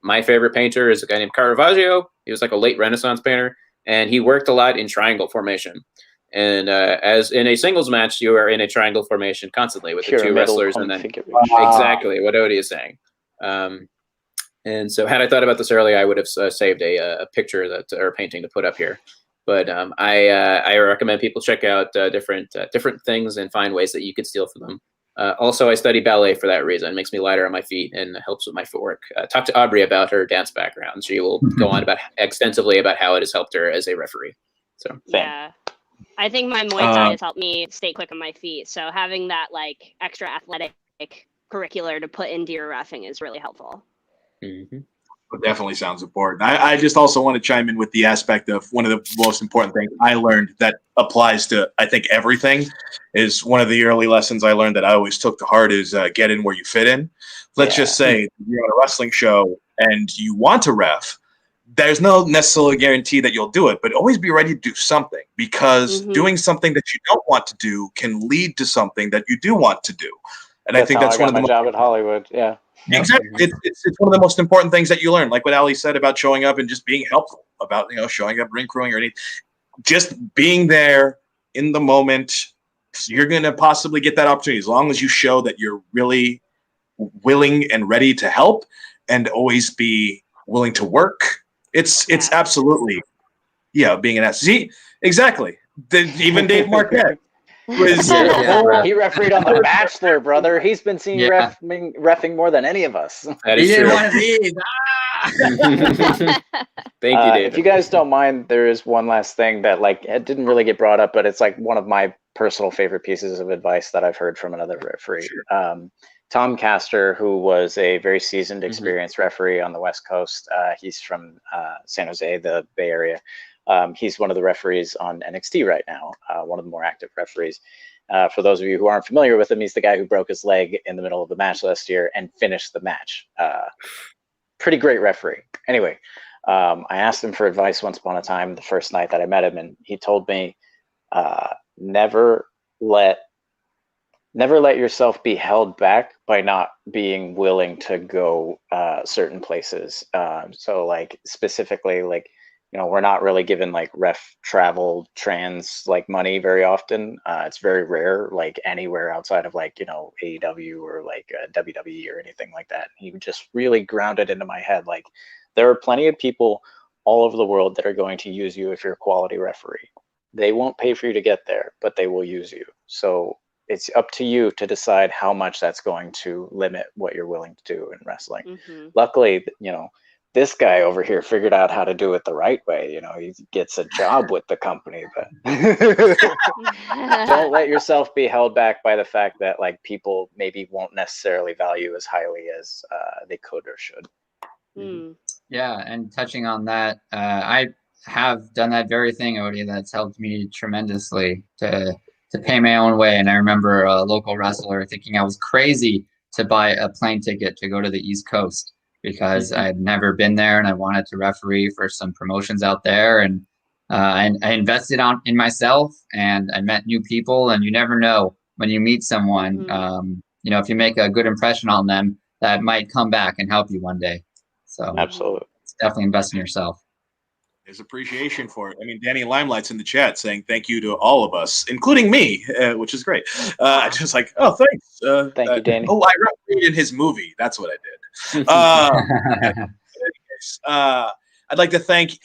My favorite painter is a guy named Caravaggio. He was like a late Renaissance painter, and he worked a lot in triangle formation. And as in a singles match, you are in a triangle formation constantly with the 2 wrestlers, and then exactly what Odie is saying. And so had I thought about this earlier, I would have saved a picture or painting to put up here. But I recommend people check out different things and find ways that you could steal from them. Also, I study ballet for that reason. It makes me lighter on my feet and helps with my footwork. Talk to Aubrey about her dance background. She will go on extensively about how it has helped her as a referee. So yeah, I think my Muay Thai has helped me stay quick on my feet. So having that like extra athletic curricular to put into your reffing is really helpful. Mm-hmm. It definitely sounds important. I just also want to chime in with the aspect of one of the most important things I learned that applies to, I think, everything, is one of the early lessons I learned that I always took to heart is get in where you fit in. Let's just say you're on a wrestling show and you want to ref. There's no necessarily guarantee that you'll do it, but always be ready to do something, because doing something that you don't want to do can lead to something that you do want to do. And I think that's one of the job at Hollywood. Yeah. Exactly. It's one of the most important things that you learn, like what Ali said about showing up and just being helpful, about showing up, ring crewing, or anything. Just being there in the moment. You're going to possibly get that opportunity as long as you show that you're really willing and ready to help, and always be willing to work. It's absolutely being an ass. See, exactly. Even Dave Marquez. He refereed on The Bachelor, brother. He's been seeing reffing more than any of us. That is true. Thank you, David. If you guys don't mind, there is one last thing that it didn't really get brought up, but it's like one of my personal favorite pieces of advice that I've heard from another referee. Sure. Tom Castor, who was a very seasoned, experienced referee on the West Coast. He's from San Jose, the Bay Area. He's one of the referees on NXT right now, one of the more active referees. For those of you who aren't familiar with him, he's the guy who broke his leg in the middle of the match last year and finished the match. Pretty great referee. Anyway, I asked him for advice once upon a time, the first night that I met him, and he told me, never let yourself be held back by not being willing to go certain places. So specifically, we're not really given ref travel trans money very often. It's very rare, anywhere outside of AEW or WWE or anything like that. He just really grounded into my head. There are plenty of people all over the world that are going to use you if you're a quality referee. They won't pay for you to get there, but they will use you. So it's up to you to decide how much that's going to limit what you're willing to do in wrestling. Luckily, this guy over here figured out how to do it the right way. You know, he gets a job with the company, but don't let yourself be held back by the fact that like people maybe won't necessarily value as highly as they could or should. Mm. Yeah, and touching on that, I have done that very thing, Odie, that's helped me tremendously to pay my own way. And I remember a local wrestler thinking I was crazy to buy a plane ticket to go to the East Coast because I had never been there and I wanted to referee for some promotions out there. And I invested in myself and I met new people. And you never know when you meet someone, you know, if you make a good impression on them, that might come back and help you one day. So Absolutely. it's definitely invest in yourself. There's appreciation for it. I mean, Danny Limelight's in the chat saying thank you to all of us, including me, which is great. Just like, oh, thanks. Thank you, Danny. Oh, I refereed in his movie. That's what I did. I'd like to thank.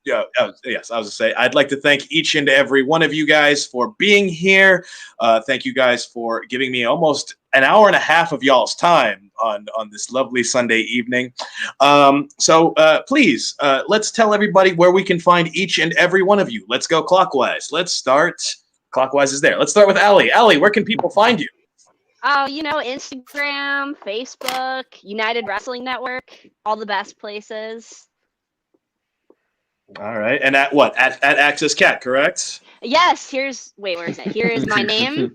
Yes, I was to say I'd like to thank each and every one of you guys for being here. Thank you guys for giving me almost an hour and a half of y'all's time on this lovely Sunday evening. So please, let's tell everybody where we can find each and every one of you. Let's go clockwise. Let's start. Clockwise is there. Let's start with Allie. Allie, where can people find you? Oh, you know, Instagram, Facebook, United Wrestling Network, all the best places. All right. And at what? At Access Cat, correct? Yes, wait, where is it? Here is my name.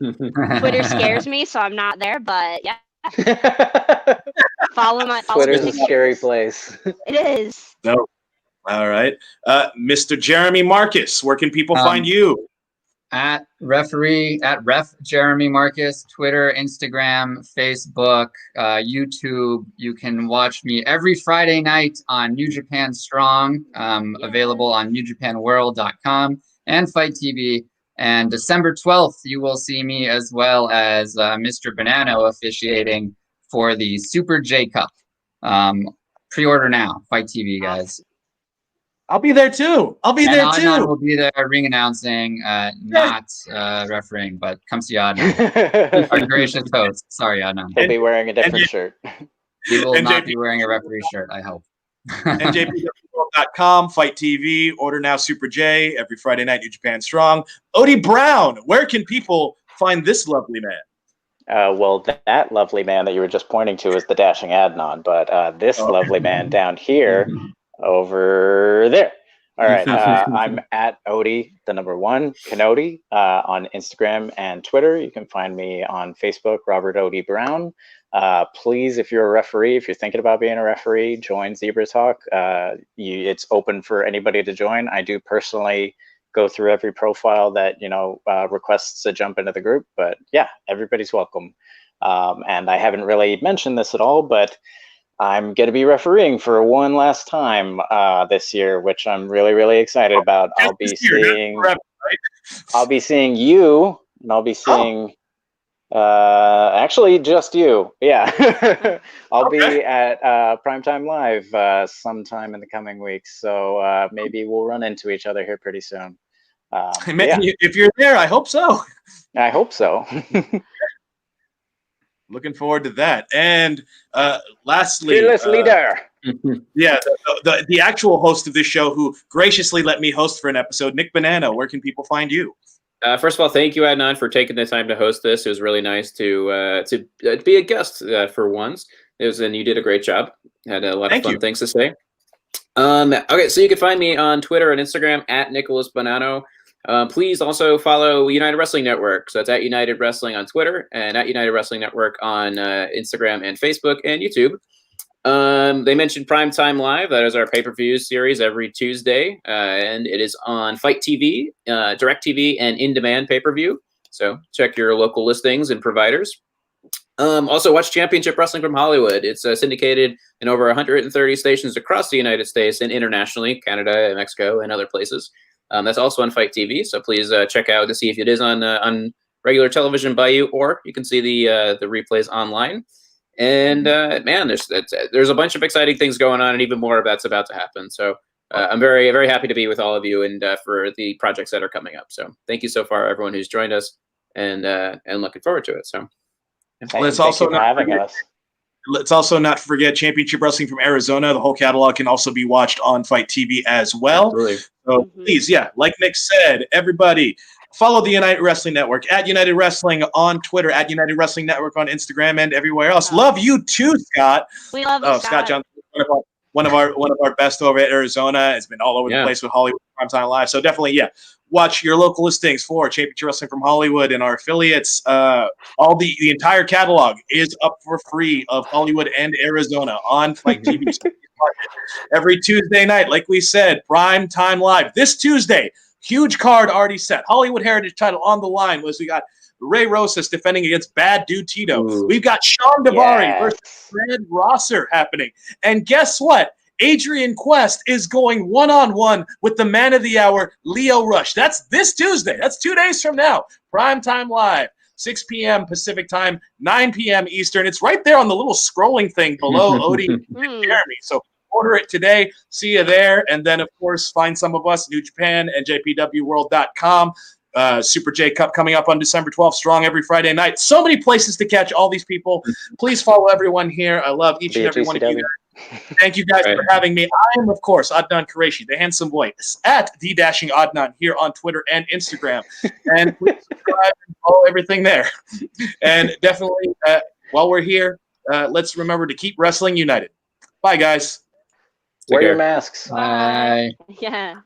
Twitter scares me, so I'm not there, but yeah. Follow Twitter's a pictures. scary place. It is. No. All right. Mr. Jeremy Marcus, where can people find you? At Ref Jeremy Marcus, Twitter, Instagram, Facebook, YouTube. You can watch me every Friday night on New Japan Strong, available on newjapanworld.com and Fight TV. And December 12th, you will see me as well as Mr. Banano officiating for the Super J Cup. Pre-order now, Fight TV, guys. I'll be there too. Adnan will be there ring announcing, not refereeing, but come see Adnan. Our gracious host. Sorry, Adnan. He'll be wearing a different shirt. He will not be wearing a referee shirt, I hope. NJPWworld.com, Fight TV, order now Super J, every Friday night, New Japan Strong. Odie Brown, where can people find this lovely man? Well, that lovely man that you were just pointing to is the dashing Adnan, but this lovely man down here, over there. All right. I'm at Odie, the number 1, Canody, on Instagram and Twitter. You can find me on Facebook, Robert Odie Brown. Please, if you're a referee, if you're thinking about being a referee, join Zebra Talk. It's open for anybody to join. I do personally go through every profile that, you know, requests to jump into the group. But yeah, everybody's welcome. And I haven't really mentioned this at all, but I'm going to be refereeing for one last time this year, which I'm really, really excited about. I'll be seeing you, and I'll be seeing actually just you. Yeah. I'll be at Primetime Live sometime in the coming weeks. So maybe we'll run into each other here pretty soon. If you're there, I hope so. I hope so. Looking forward to that. And lastly, fearless leader. Yeah, the actual host of this show, who graciously let me host for an episode, Nick Banana. Where can people find you? First of all, thank you, Adnan, for taking the time to host this. It was really nice to be a guest for once. And you did a great job. Had a lot of fun things to say. Okay, so you can find me on Twitter and Instagram at Nicholas Bonanno. Please also follow United Wrestling Network. So it's at United Wrestling on Twitter and at United Wrestling Network on Instagram and Facebook and YouTube. They mentioned Primetime Live. That is our pay-per-view series every Tuesday. And it is on Fight TV, Direct TV, and in-demand pay-per-view. So check your local listings and providers. Also, watch Championship Wrestling from Hollywood. It's syndicated in over 130 stations across the United States and internationally, Canada, Mexico, and other places. That's also on Fight TV, so please check out to see if it is on regular television by you, or you can see the replays online. And man, there's a bunch of exciting things going on, and even more that's about to happen. So I'm very, very happy to be with all of you and for the projects that are coming up. So thank you so far, everyone who's joined us, and looking forward to it. So let's also not having us. let's also not forget Championship Wrestling from Arizona. The whole catalog can also be watched on Fight TV as well. Absolutely. So please, like Nick said, everybody follow the United Wrestling Network at United Wrestling on Twitter, at United Wrestling Network on Instagram, and everywhere else. Love you too, Scott. We love you, Scott Johnson, one of our best over at Arizona. Has been all over the place with Hollywood Primetime Live. So definitely, watch your local listings for Championship Wrestling from Hollywood and our affiliates. All the entire catalog is up for free of Hollywood and Arizona on Fight TV. Every Tuesday night, like we said, Primetime Live. This Tuesday, huge card already set. Hollywood Heritage title on the line was we got Ray Rosas defending against Bad Dude Tito. Ooh. We've got Sean Davari versus Fred Rosser happening. And guess what? Adrian Quest is going one-on-one with the man of the hour, Leo Rush. That's this Tuesday. That's 2 days from now. Primetime Live, 6 p.m. Pacific time, 9 p.m. Eastern. It's right there on the little scrolling thing below Odie and Jeremy. So order it today. See you there. And then, of course, find some of us, New Japan and JPWWorld.com. Super J Cup coming up on December 12th, strong every Friday night. So many places to catch all these people. Please follow everyone here. I love each and every one of you. Thank you guys for having me. I am, of course, Adnan Kureishy, the handsome boy, at @D-Adnan here on Twitter and Instagram. And please subscribe and follow everything there. And definitely, while we're here, let's remember to keep wrestling united. Bye, guys. Wear your masks. Bye. Yeah.